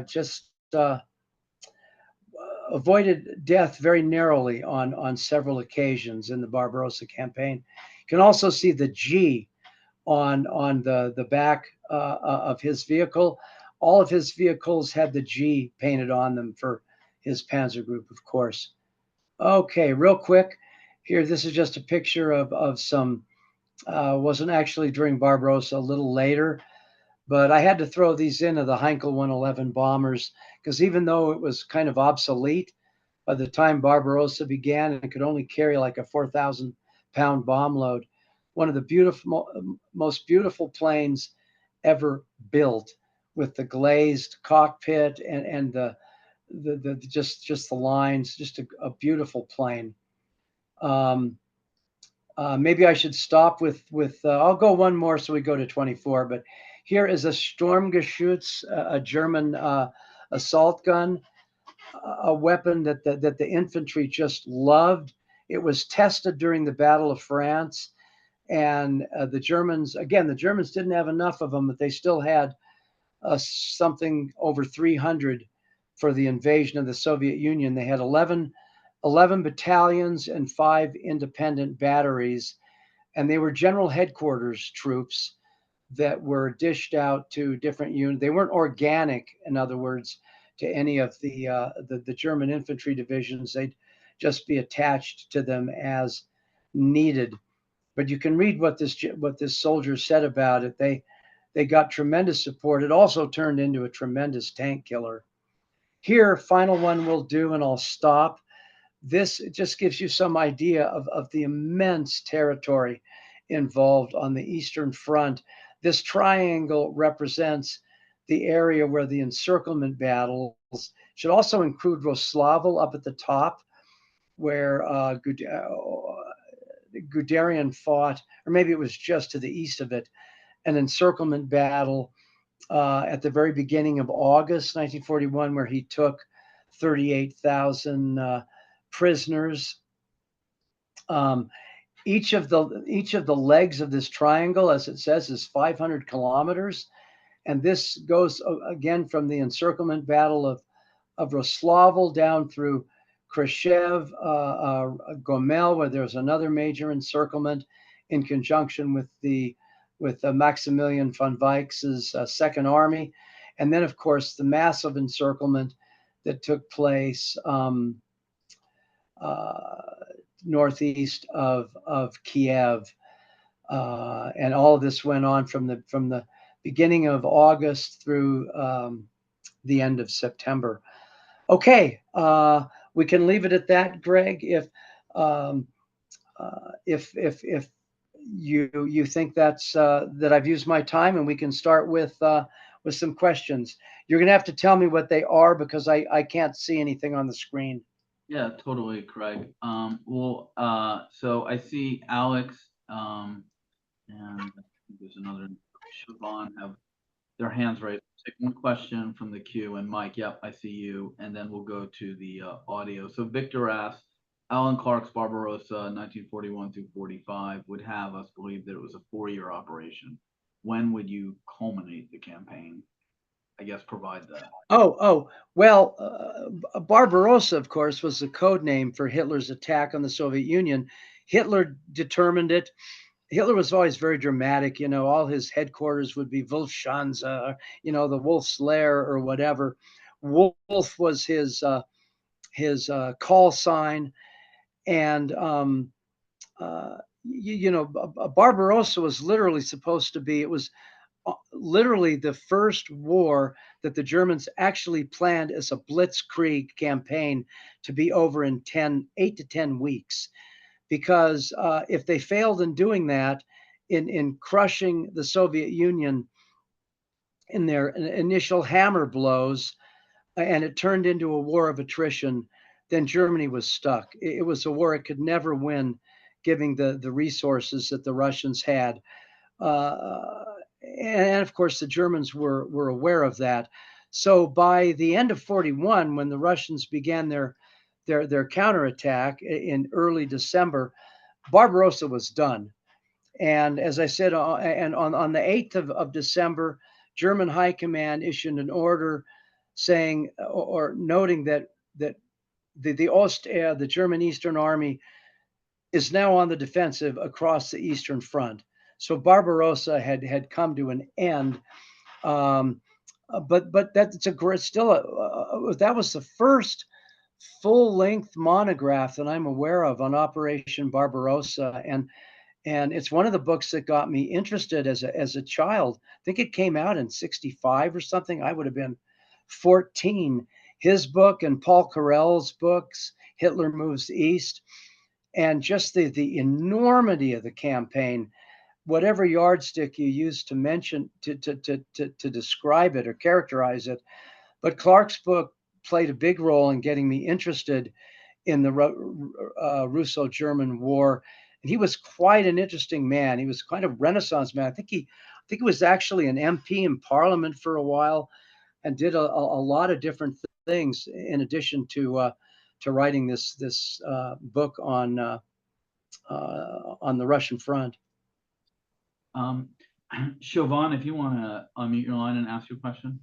just avoided death very narrowly on several occasions in the Barbarossa campaign. You can also see the G on the back of his vehicle. All of his vehicles had the G painted on them for his panzer group, of course. Okay, real quick here. This is just a picture of some. Wasn't actually during Barbarossa, a little later, but I had to throw these into the Heinkel 111 bombers because even though it was kind of obsolete by the time Barbarossa began, and it could only carry like a 4,000-pound bomb load, one of the most beautiful planes ever built, with the glazed cockpit and the just the lines, just a beautiful plane. Maybe I should stop with I'll go one more so we go to 24. But here is a Sturmgeschütz, a German assault gun, a weapon that the infantry just loved. It was tested during the Battle of France, and the Germans didn't have enough of them, but they still had something over 300 for the invasion of the Soviet Union. They had 11 battalions and 5 independent batteries, and they were general headquarters troops that were dished out to different units. They weren't organic, in other words, to any of the German infantry divisions. They'd just be attached to them as needed. But you can read what this soldier said about it. They got tremendous support. It also turned into a tremendous tank killer. Here, final one we'll do, and I'll stop. This just gives you some idea of the immense territory involved on the Eastern Front. This triangle represents the area where the encirclement battles should also include Roslavel up at the top, where Guderian fought, or maybe it was just to the east of it, an encirclement battle at the very beginning of August 1941, where he took 38,000 prisoners. Each of the legs of this triangle, as it says, is 500 kilometers, and this goes again from the encirclement battle of Roslavel down through Khrushchev, Gomel, where there's another major encirclement in conjunction with Maximilian von Weich's Second Army, and then of course the massive encirclement that took place northeast of Kiev, and all of this went on from the beginning of August through the end of September. Okay, we can leave it at that, Greg. Um, if you think that I've used my time, and we can start with some questions. You're gonna have to tell me what they are because I can't see anything on the screen. Yeah, totally, Craig. So I see Alex, and I think there's another Siobhan have their hands raised. Take one question from the queue, and Mike, yep, I see you, and then we'll go to the audio. So Victor asks, Alan Clark's Barbarossa, 1941 through 45, would have us believe that it was a 4-year operation. When would you culminate the campaign? I guess provide that. Well, Barbarossa, of course, was the code name for Hitler's attack on the Soviet Union. Hitler determined it. Hitler was always very dramatic. All his headquarters would be Wolfschanze, the Wolf's Lair or whatever. Wolf was his call sign, and Barbarossa was literally supposed to be. It was literally the first war that the Germans actually planned as a blitzkrieg campaign to be over in 8 to 10 weeks. Because if they failed in doing that, in crushing the Soviet Union in their initial hammer blows, and it turned into a war of attrition, then Germany was stuck. It was a war it could never win, given the resources that the Russians had. And of course, the Germans were aware of that. So by the end of 41, when the Russians began their counterattack in early December, Barbarossa was done. And as I said, and on the 8th of December, German High Command issued an order saying or noting that the Ostair, the German Eastern Army, is now on the defensive across the Eastern Front. So Barbarossa had come to an end. But that's that was the first full length monograph that I'm aware of on Operation Barbarossa, and it's one of the books that got me interested as a child. I think it came out in '65 or something. I would have been 14. His book and Paul Carell's books, Hitler Moves East, and just the enormity of the campaign, whatever yardstick you use to mention to describe it or characterize it. But Clark's book played a big role in getting me interested in the Russo-German War. And he was quite an interesting man. He was kind of Renaissance man. I think he was actually an MP in Parliament for a while, and did a lot of different things in addition to writing this book on the Russian front. Siobhan, if you want to unmute your line and ask your question.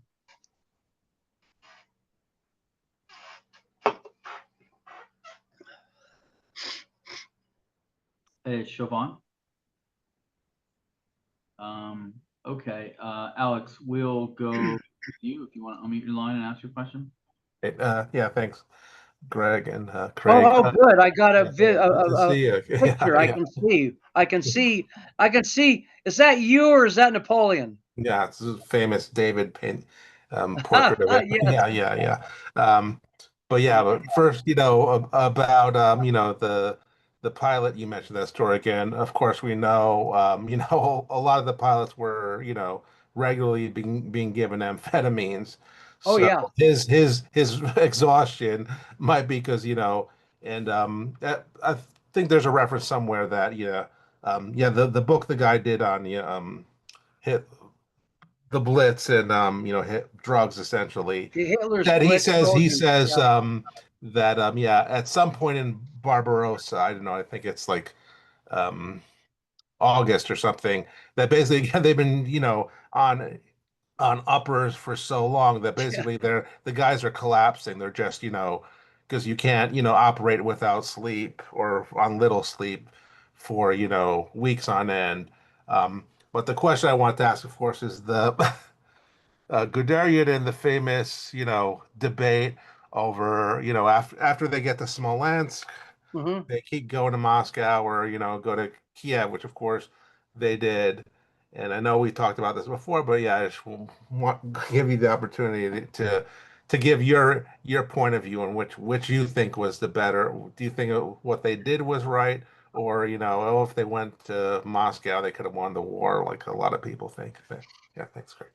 Hey, Siobhan. Okay, Alex, we'll go with you if you want to unmute your line and ask your question. Yeah, thanks, Greg and Craig. Good. I got good to see you. picture. I can see. I can see. I can see. Is that you or is that Napoleon? Yeah, it's a famous David paint portrait of it. Yes. Yeah. But first, about the pilot you mentioned that story again. Of course, we know a lot of the pilots were regularly being given amphetamines. Oh So yeah. his exhaustion might be because and I think there's a reference somewhere that the book the guy did on hit the Blitz and hit drugs essentially. Hitler's That Blitz he soldiers. says Yeah. that at some point in Barbarossa, I don't know, I think it's like um August or something, that basically they've been on uppers for so long that basically the guys are collapsing. They're just because you can't operate without sleep or on little sleep for weeks on end. But the question I want to ask, of course, is the Guderian and the famous debate over after they get to Smolensk, Hmm. they keep going to Moscow or go to Kiev, which of course they did. And I know we talked about this before, but yeah, I just want give you the opportunity to give your point of view on which you think was the better. Do you think what they did was right, or oh, if they went to Moscow, they could have won the war, like a lot of people think? Yeah, thanks, Greg.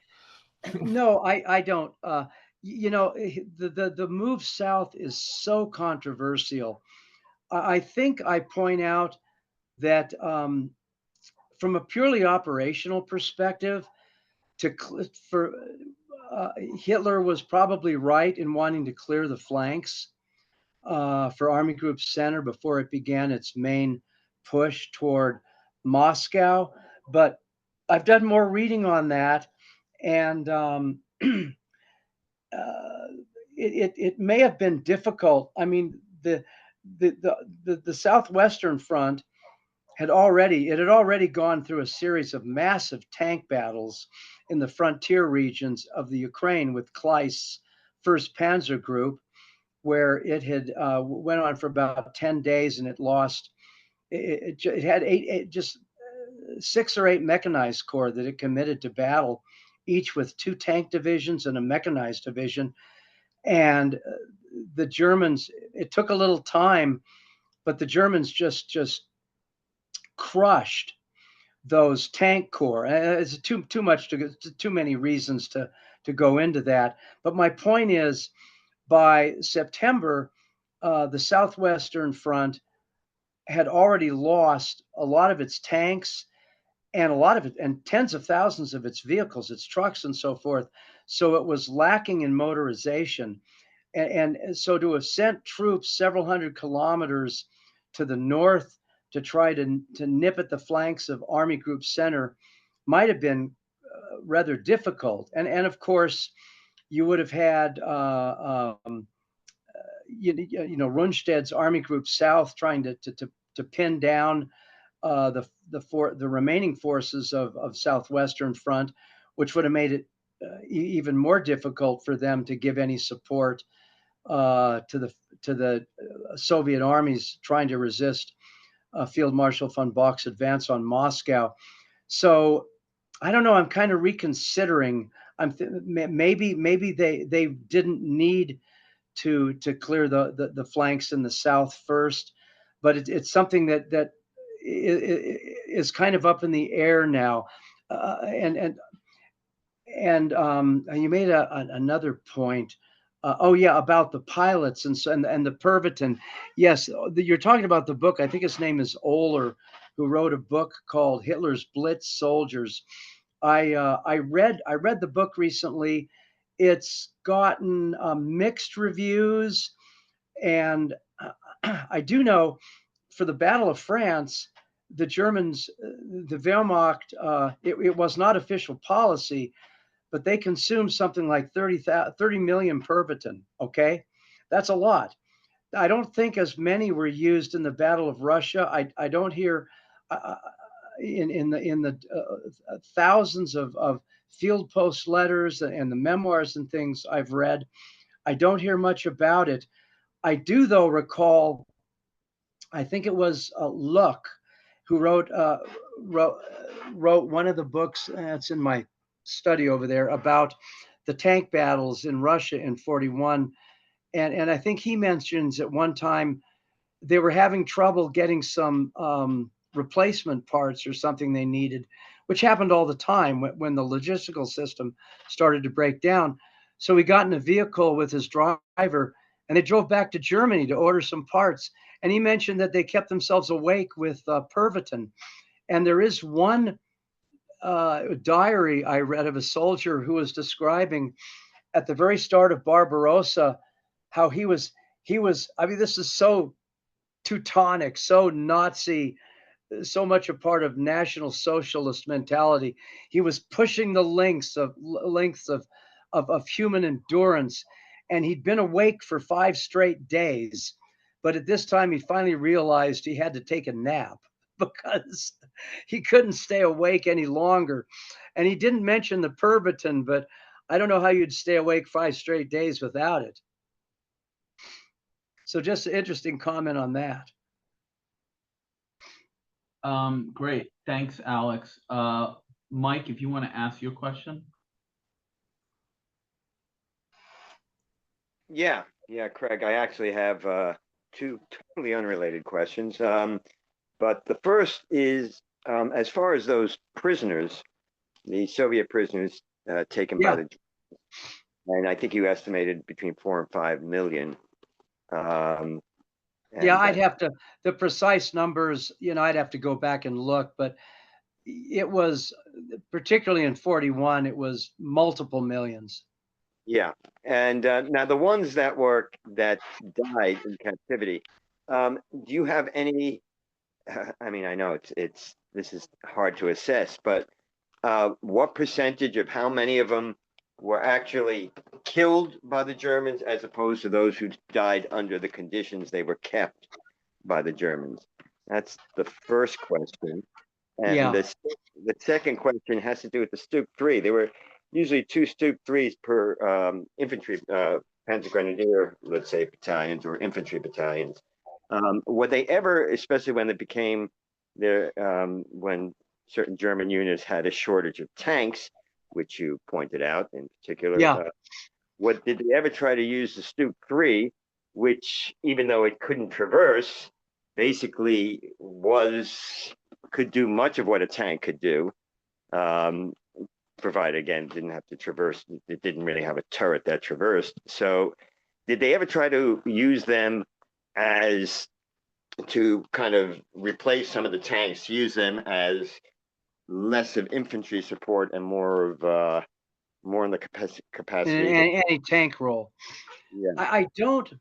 No, I don't. The move south is so controversial. I think I point out that from a purely operational perspective, to for Hitler was probably right in wanting to clear the flanks for Army Group Center before it began its main push toward Moscow. But I've done more reading on that, and it may have been difficult. I mean, the southwestern front had already gone through a series of massive tank battles in the frontier regions of the Ukraine with Kleist's First Panzer Group, where it had went on for about 10 days and it lost. It had just 6 or 8 mechanized corps that it committed to battle, each with 2 tank divisions and a mechanized division. And the Germans, it took a little time, but the Germans just crushed those tank corps. It's too much too many reasons to go into that. But my point is, by September, the Southwestern Front had already lost a lot of its tanks and a lot of it, and tens of thousands of its vehicles, its trucks, and so forth. So it was lacking in motorization. And so to have sent troops several hundred kilometers to the north to try to nip at the flanks of Army Group Center might have been rather difficult. And of course, you would have had Rundstedt's Army Group South trying to pin down the remaining forces of Southwestern Front, which would have made it even more difficult for them to give any support to the Soviet armies trying to resist Field Marshal von Bock's advance on Moscow. So I don't know. I'm kind of reconsidering. Maybe they didn't need to clear the flanks in the south first, but it's something that is kind of up in the air now. And you made another point. Oh yeah, about the pilots and the Pervitin. Yes, you're talking about the book. I think his name is Oehler, who wrote a book called Hitler's Blitz Soldiers. I read the book recently. It's gotten mixed reviews, and I do know for the Battle of France, the Germans, the Wehrmacht, it was not official policy, but they consumed something like 30 million Pervitin. Okay, that's a lot. I don't think as many were used in the Battle of Russia. I don't hear in the thousands of field post letters and the memoirs and things I've read. I don't hear much about it. I do, though, recall. I think it was Luck who wrote one of the books. It's in my study over there about the tank battles in Russia in 41. And I think he mentions at one time they were having trouble getting some replacement parts or something they needed, which happened all the time when the logistical system started to break down. So he got in a vehicle with his driver and they drove back to Germany to order some parts. And he mentioned that they kept themselves awake with Pervitin. And there is one diary I read of a soldier who was describing at the very start of Barbarossa how he was. I mean, this is so Teutonic, so Nazi, so much a part of National Socialist mentality. He was pushing the lengths of human endurance, and he'd been awake for 5 straight days. But at this time, he finally realized he had to take a nap because he couldn't stay awake any longer. And he didn't mention the Pervitin, but I don't know how you'd stay awake 5 straight days without it. So just an interesting comment on that. Great. Thanks, Alex. Mike, if you want to ask your question. Yeah, Craig, I actually have two totally unrelated questions. But the first is, as far as those prisoners, the Soviet prisoners taken by Yeah. the, and I think you estimated between 4 and 5 million. Um, Yeah, and I'd have to, the precise numbers, I'd have to go back and look, but it was, particularly in 41, it was multiple millions. yeah, and now the ones that died in captivity, do you have any? I mean, I know it's this is hard to assess, but what percentage of how many of them were actually killed by the Germans as opposed to those who died under the conditions they were kept by the Germans? That's the first question. And Yeah. the second question has to do with the Stoop 3. There were usually 2 Stoop 3s per infantry, Panzer Grenadier, let's say, battalions or infantry battalions. Were they ever, especially when it became there, when certain German units had a shortage of tanks, which you pointed out in particular, Yeah. what did they ever try to use the Stoop 3, which, even though it couldn't traverse, basically could do much of what a tank could do, provided, again, didn't have to traverse. It didn't really have a turret that traversed. So did they ever try to use them as to kind of replace some of the tanks, use them as less of infantry support and more of more in the capacity of Any tank role. yeah. I don't,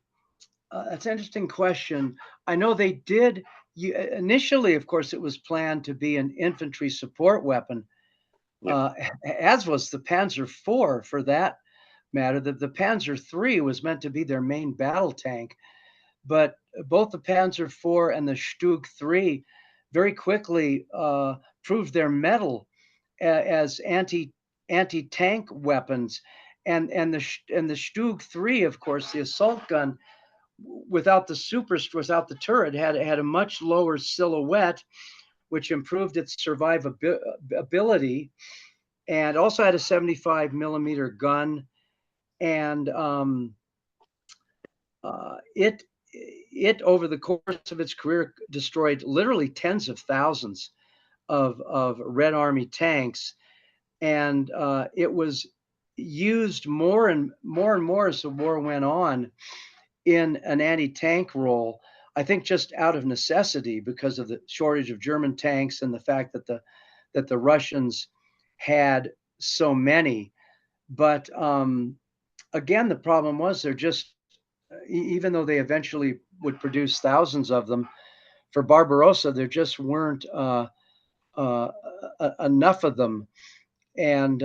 that's an interesting question. I know they did, initially, of course, it was planned to be an infantry support weapon, Yeah. as was the Panzer IV for that matter. The Panzer III was meant to be their main battle tank, but both the Panzer IV and the Stug 3 very quickly proved their mettle as anti-tank weapons, and the Stug 3, of course, the assault gun, without the turret, had a much lower silhouette, which improved its survivability, and also had a 75 millimeter gun, and it over the course of its career destroyed literally tens of thousands of Red Army tanks, and it was used more and more as the war went on in an anti-tank role. I think just out of necessity, because of the shortage of German tanks and the fact that the Russians had so many. But again, the problem was they're just, even though they eventually would produce thousands of them for Barbarossa, there just weren't enough of them. And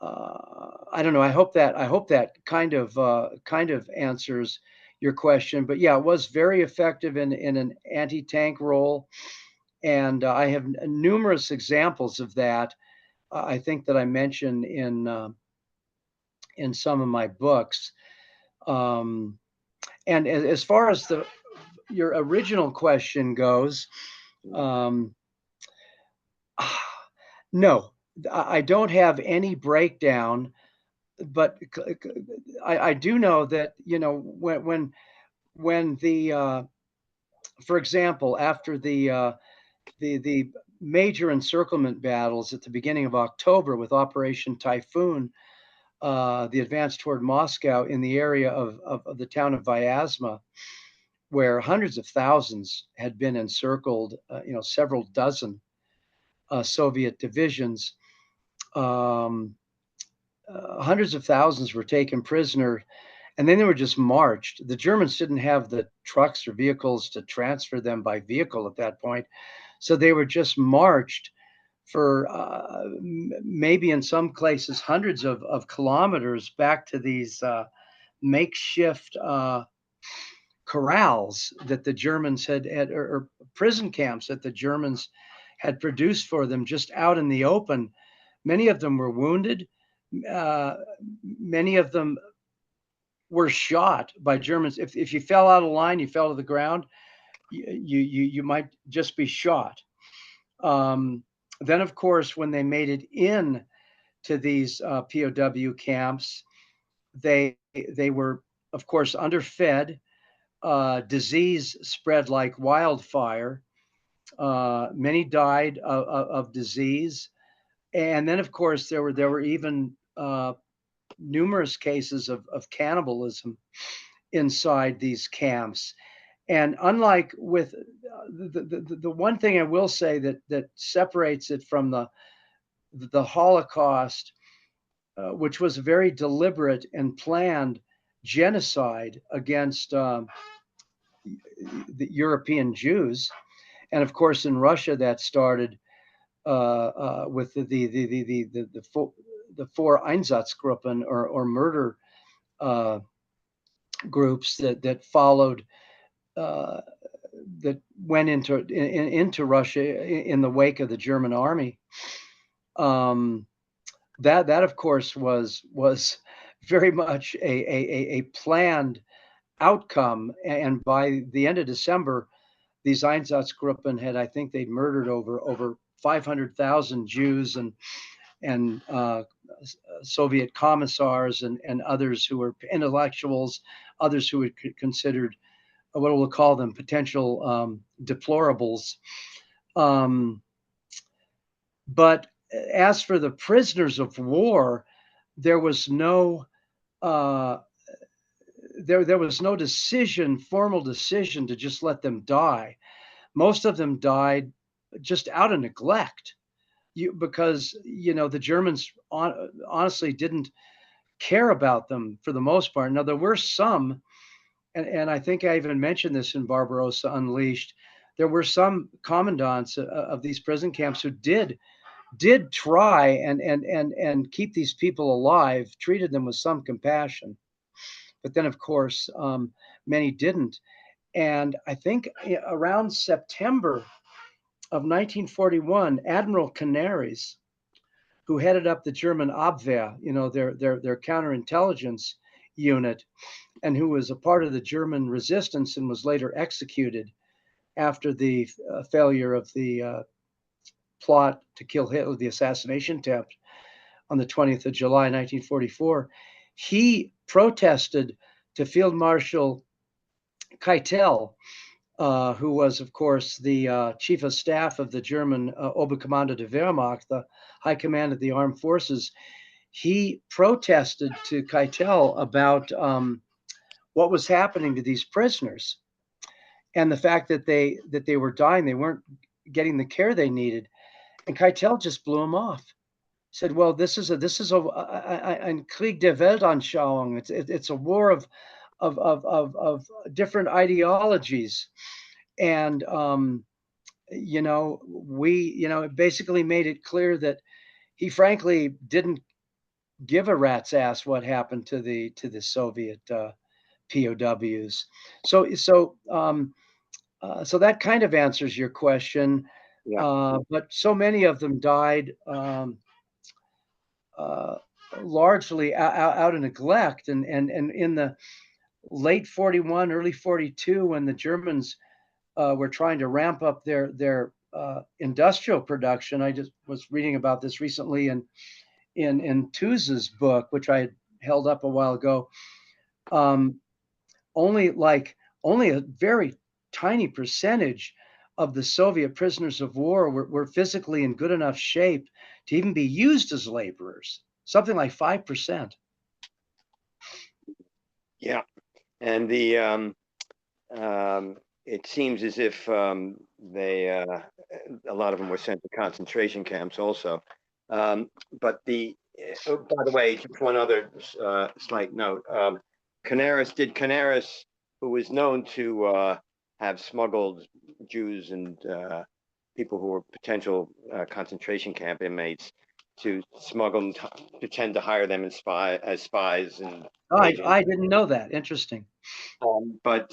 I don't know. I hope that kind of answers your question. But yeah, it was very effective in an anti-tank role, and I have numerous examples of that. I think that I mentioned in some of my books. And as far as your original question goes, no, I don't have any breakdown, but I do know that, when the for example, after the major encirclement battles at the beginning of October with Operation Typhoon, the advance toward Moscow in the area of the town of Vyazma, where hundreds of thousands had been encircled, several dozen Soviet divisions. Hundreds of thousands were taken prisoner, and then they were just marched. The Germans didn't have the trucks or vehicles to transfer them by vehicle at that point, so they were just marched for maybe in some places hundreds of kilometers back to these makeshift corrals that the Germans had or prison camps that the Germans had produced for them, just out in the open. Many of them were wounded. Many of them were shot by Germans. If you fell out of line, you fell to the ground, you might just be shot. Then, of course, when they made it in to these POW camps, they were, of course, underfed. Disease spread like wildfire. Many died of disease, and then, of course, there were even numerous cases of cannibalism inside these camps. And unlike with the one thing I will say that separates it from the Holocaust, which was a very deliberate and planned genocide against the European Jews, and of course in Russia that started with the four Einsatzgruppen or murder groups that followed that went into Russia in the wake of the German army. That of course was very much a planned outcome, and by the end of December, these Einsatzgruppen had, I think they'd murdered over 500,000 Jews and Soviet commissars and others who were intellectuals, others who were considered, what we'll call them, potential deplorables. But as for the prisoners of war, there was no there was no formal decision to just let them die. Most of them died just out of neglect, because the Germans honestly didn't care about them for the most part. Now there were some, and I think I even mentioned this in Barbarossa Unleashed. There were some commandants of these prison camps who did try and keep these people alive, treated them with some compassion. But then, of course, many didn't. And I think around September of 1941, Admiral Canaris, who headed up the German Abwehr, their counterintelligence unit, and who was a part of the German resistance and was later executed after the failure of the plot to kill Hitler, the assassination attempt on the 20th of July, 1944. He protested to Field Marshal Keitel, who was, of course, the chief of staff of the German Oberkommando der Wehrmacht, the high command of the armed forces. He protested to Keitel about what was happening to these prisoners and the fact that they were dying, they weren't getting the care they needed. And Keitel just blew him off. Said, "Well, this is a Krieg der Weltanschauung. It's a war of different ideologies." And it basically made it clear that he frankly didn't give a rat's ass what happened to the Soviet POWs. So that kind of answers your question. Yeah. But so many of them died largely out of neglect, and in the late 41, early 42, when the Germans were trying to ramp up their industrial production. I just was reading about this recently in Tooze's book, which I had held up a while ago. Only a very tiny percentage of the Soviet prisoners of war were physically in good enough shape to even be used as laborers. Something like 5%. Yeah. And it seems as if they a lot of them were sent to concentration camps also. But by the way, just one other slight note. Canaris, who was known to have smuggled Jews and people who were potential concentration camp inmates, to smuggle them, pretend to hire them as spies and I didn't know that. Interesting. But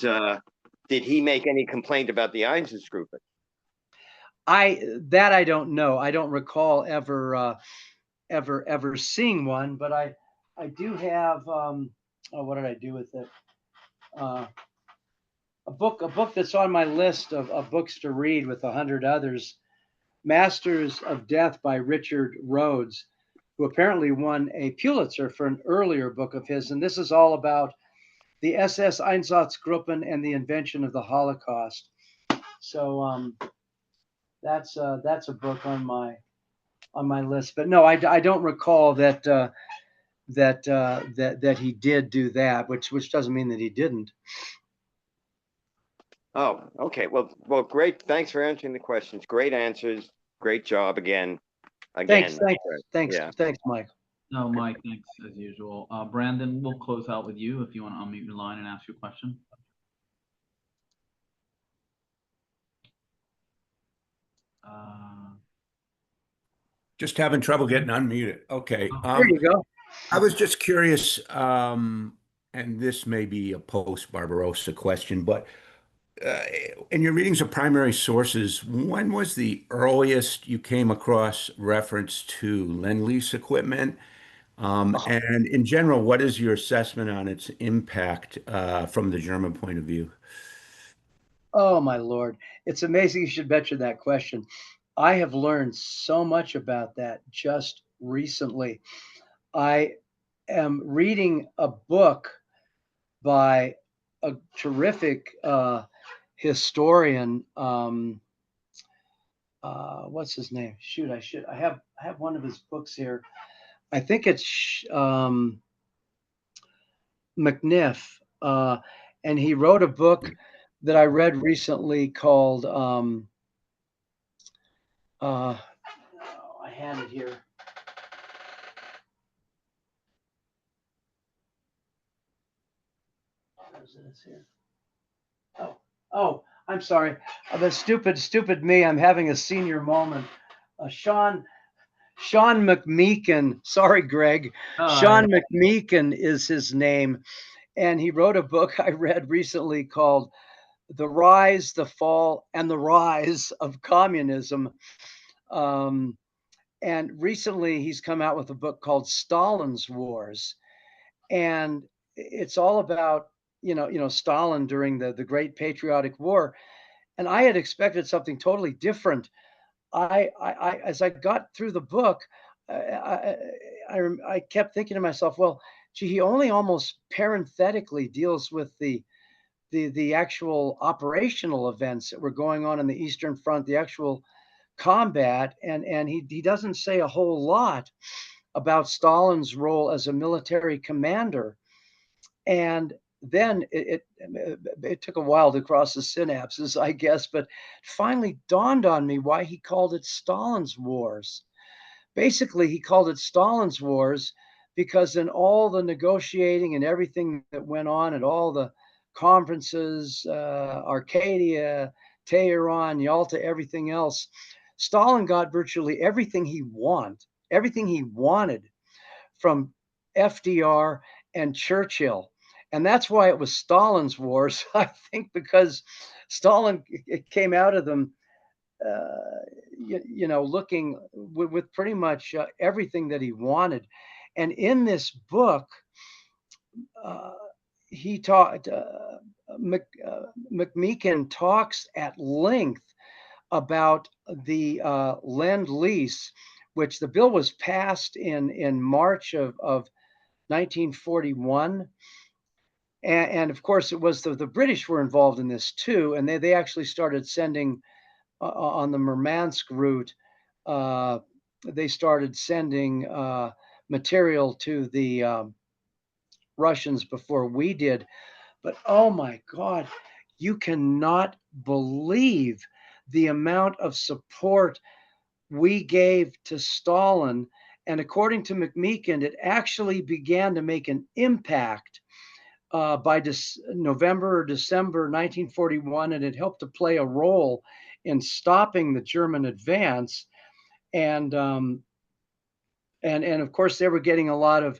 did he make any complaint about the Einsatzgruppen? I don't know. I don't recall ever seeing one, but I do have what did I do with it? A book that's on my list of books to read with 100 others. Masters of Death by Richard Rhodes, who apparently won a Pulitzer for an earlier book of his. And this is all about the SS Einsatzgruppen and the invention of the Holocaust. So that's a book on my list. But no, I don't recall that that he did do that, which doesn't mean that he didn't. Oh, okay. Well, great. Thanks for answering the questions. Great answers. Great job again. Thanks, Yeah. thanks, Mike. No, Mike, thanks as usual. Brandon, we'll close out with you if you want to unmute your line and ask your question. Just having trouble getting unmuted. Okay. There you go. I was just curious, and this may be a post-Barbarossa question, but in your readings of primary sources, when was the earliest you came across reference to Lend-Lease equipment? And in general, what is your assessment on its impact from the German point of view? Oh my Lord. It's amazing you should mention that question. I have learned so much about that just recently. I am reading a book by a terrific historian. What's his name? Shoot, I have one of his books here. I think it's McNiff, and he wrote a book that I read recently called I had it here. It's here. Oh, I'm sorry. The stupid me. I'm having a senior moment. Sean McMeekin. Sorry, Greg. Sean McMeekin is his name, and he wrote a book I read recently called "The Rise, the Fall, and the Rise of Communism." And recently, he's come out with a book called "Stalin's Wars," and it's all about Stalin during the Great Patriotic War. And I had expected something totally different. I as I got through the book, I kept thinking to myself, well, gee, he only almost parenthetically deals with the actual operational events that were going on in the Eastern Front, the actual combat, and he doesn't say a whole lot about Stalin's role as a military commander. And then it took a while to cross the synapses, I guess, but it finally dawned on me why he called it Stalin's Wars. Basically, he called it Stalin's Wars because in all the negotiating and everything that went on at all the conferences, Arcadia, Tehran, Yalta, everything else, Stalin got virtually everything he wanted from FDR and Churchill. And that's why it was Stalin's wars, I think, because Stalin came out of them, looking with pretty much everything that he wanted. And in this book, he talked, McMeekin talks at length about the Lend-Lease, which the bill was passed in March of 1941. And of course, it was the British were involved in this too, and they actually started sending on the Murmansk route. They started sending material to the Russians before we did. But oh my God, you cannot believe the amount of support we gave to Stalin. And according to McMeekin, it actually began to make an impact by November or December 1941, and it helped to play a role in stopping the German advance. And of course, they were getting a lot of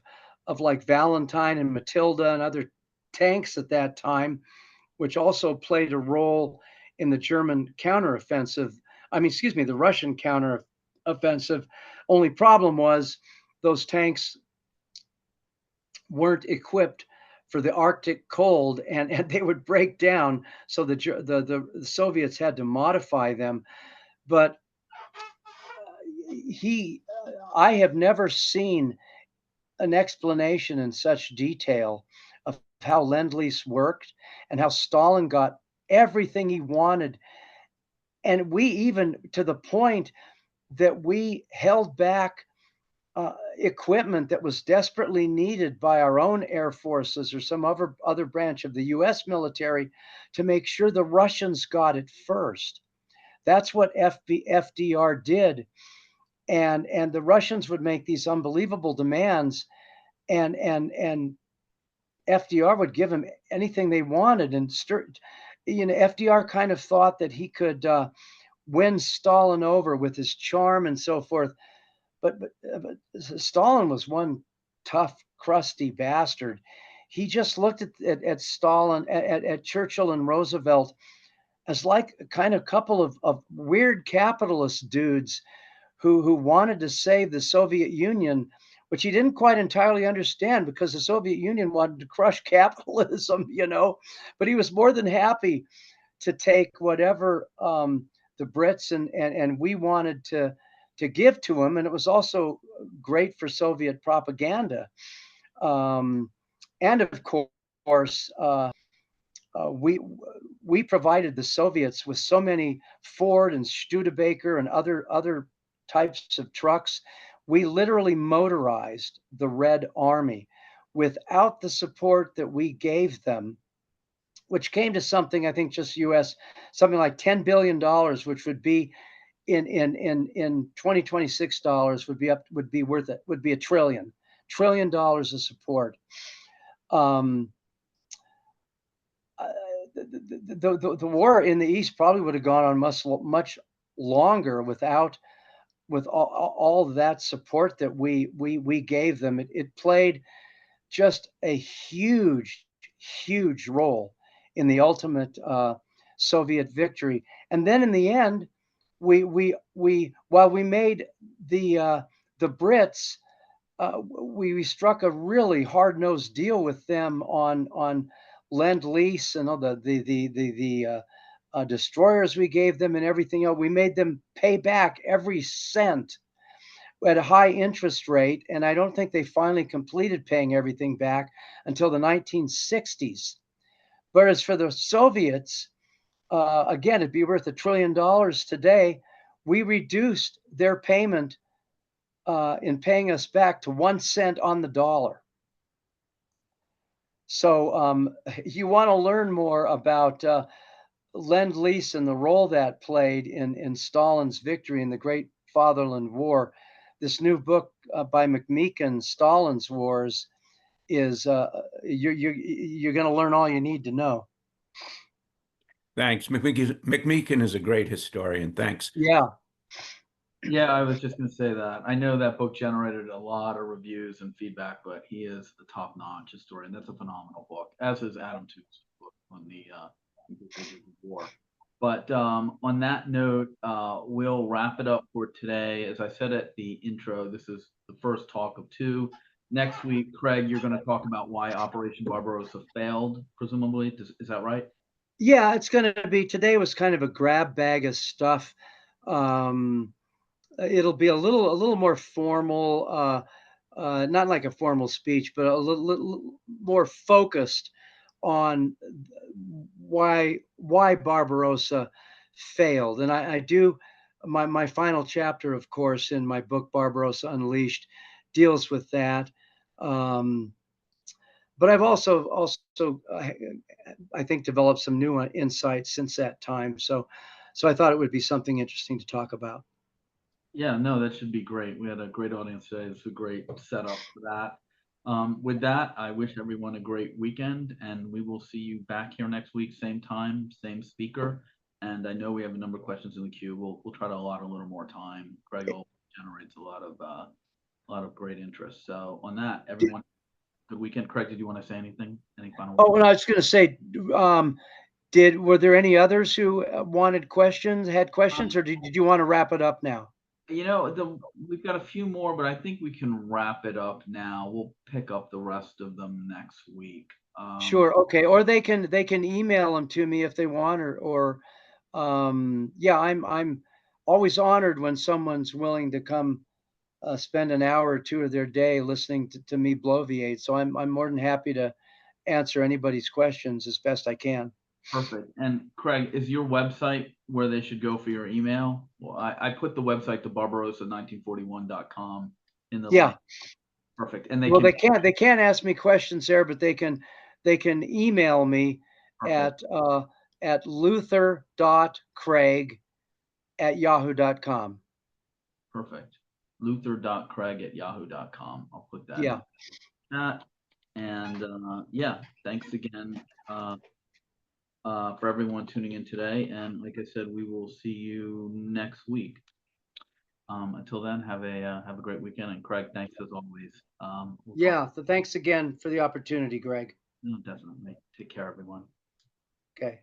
like Valentine and Matilda and other tanks at that time, which also played a role in the German counteroffensive. The Russian counteroffensive. Only problem was those tanks weren't equipped for the Arctic cold, and they would break down. So the Soviets had to modify them. But I have never seen an explanation in such detail of how Lend-Lease worked and how Stalin got everything he wanted. And we even, to the point that we held back equipment that was desperately needed by our own air forces or some other branch of the US military to make sure the Russians got it first. That's what FDR did. And the Russians would make these unbelievable demands, and FDR would give them anything they wanted. And FDR kind of thought that he could win Stalin over with his charm and so forth. But Stalin was one tough, crusty bastard. He just looked at Stalin, at Churchill and Roosevelt as like a kind of couple of weird capitalist dudes who wanted to save the Soviet Union, which he didn't quite entirely understand because the Soviet Union wanted to crush capitalism, but he was more than happy to take whatever the Brits and we wanted to give to him, and it was also great for Soviet propaganda. And of course, we provided the Soviets with so many Ford and Studebaker and other types of trucks. We literally motorized the Red Army. Without the support that we gave them, which came to something, I think, just US, something like $10 billion, which would be in 2026 dollars would be $1 trillion of support. The war in the East probably would have gone on much longer with all that support that we gave them. It played just a huge role in the ultimate Soviet victory. And then in the end, while we made the Brits, we struck a really hard-nosed deal with them on Lend-Lease and all the destroyers we gave them and everything else. We made them pay back every cent at a high interest rate, and I don't think they finally completed paying everything back until the 1960s. Whereas for the Soviets, again, it'd be worth $1 trillion today. We reduced their payment in paying us back to 1 cent on the dollar. So you want to learn more about Lend-Lease and the role that played in Stalin's victory in the Great Fatherland War. This new book by McMeekin, Stalin's Wars, is you're going to learn all you need to know. Thanks. McMeekin is a great historian. Thanks. Yeah. Yeah, I was just going to say that. I know that book generated a lot of reviews and feedback, but he is the top-notch historian. That's a phenomenal book, as is Adam Tooze's book on the war. But on that note, we'll wrap it up for today. As I said at the intro, this is the first talk of two. Next week, Craig, you're going to talk about why Operation Barbarossa failed, presumably. Is that right? Yeah, it's going to be, today was kind of a grab bag of stuff. It'll be a little more formal, not like a formal speech, but a little more focused on why Barbarossa failed. And I do my final chapter, of course, in my book Barbarossa Unleashed, deals with that. But I've also I think developed some new insights since that time. So I thought it would be something interesting to talk about. Yeah, no, that should be great. We had a great audience today. It's a great setup for that. With that, I wish everyone a great weekend, and we will see you back here next week, same time, same speaker. And I know we have a number of questions in the queue. We'll try to allot a little more time. Craig generates a lot of great interest. So on that, everyone, good weekend. Craig, did you want to say anything? Any final words? Oh, and I was going to say, were there any others who had questions, or did you want to wrap it up now? We've got a few more, but I think we can wrap it up now. We'll pick up the rest of them next week. Sure. Okay. Or they can email them to me if they want, or yeah, always honored when someone's willing to come spend an hour or two of their day listening to me bloviate. So I'm more than happy to answer anybody's questions as best I can. Perfect. And Craig, is your website where they should go for your email? Well, I put the website to barbarossa1941.com in the Yeah. link. Perfect. And they Well, can, they can't ask me questions there, but they can email me perfect, at luther.craig@yahoo.com. perfect. Luther.craig@yahoo.com. I'll put that in Yeah. the chat. And yeah, thanks again for everyone tuning in today. And like I said, we will see you next week. Until then, have a great weekend. And Craig, thanks as always. We'll talk. Yeah. So thanks again for the opportunity, Greg. No, definitely. Take care, everyone. Okay.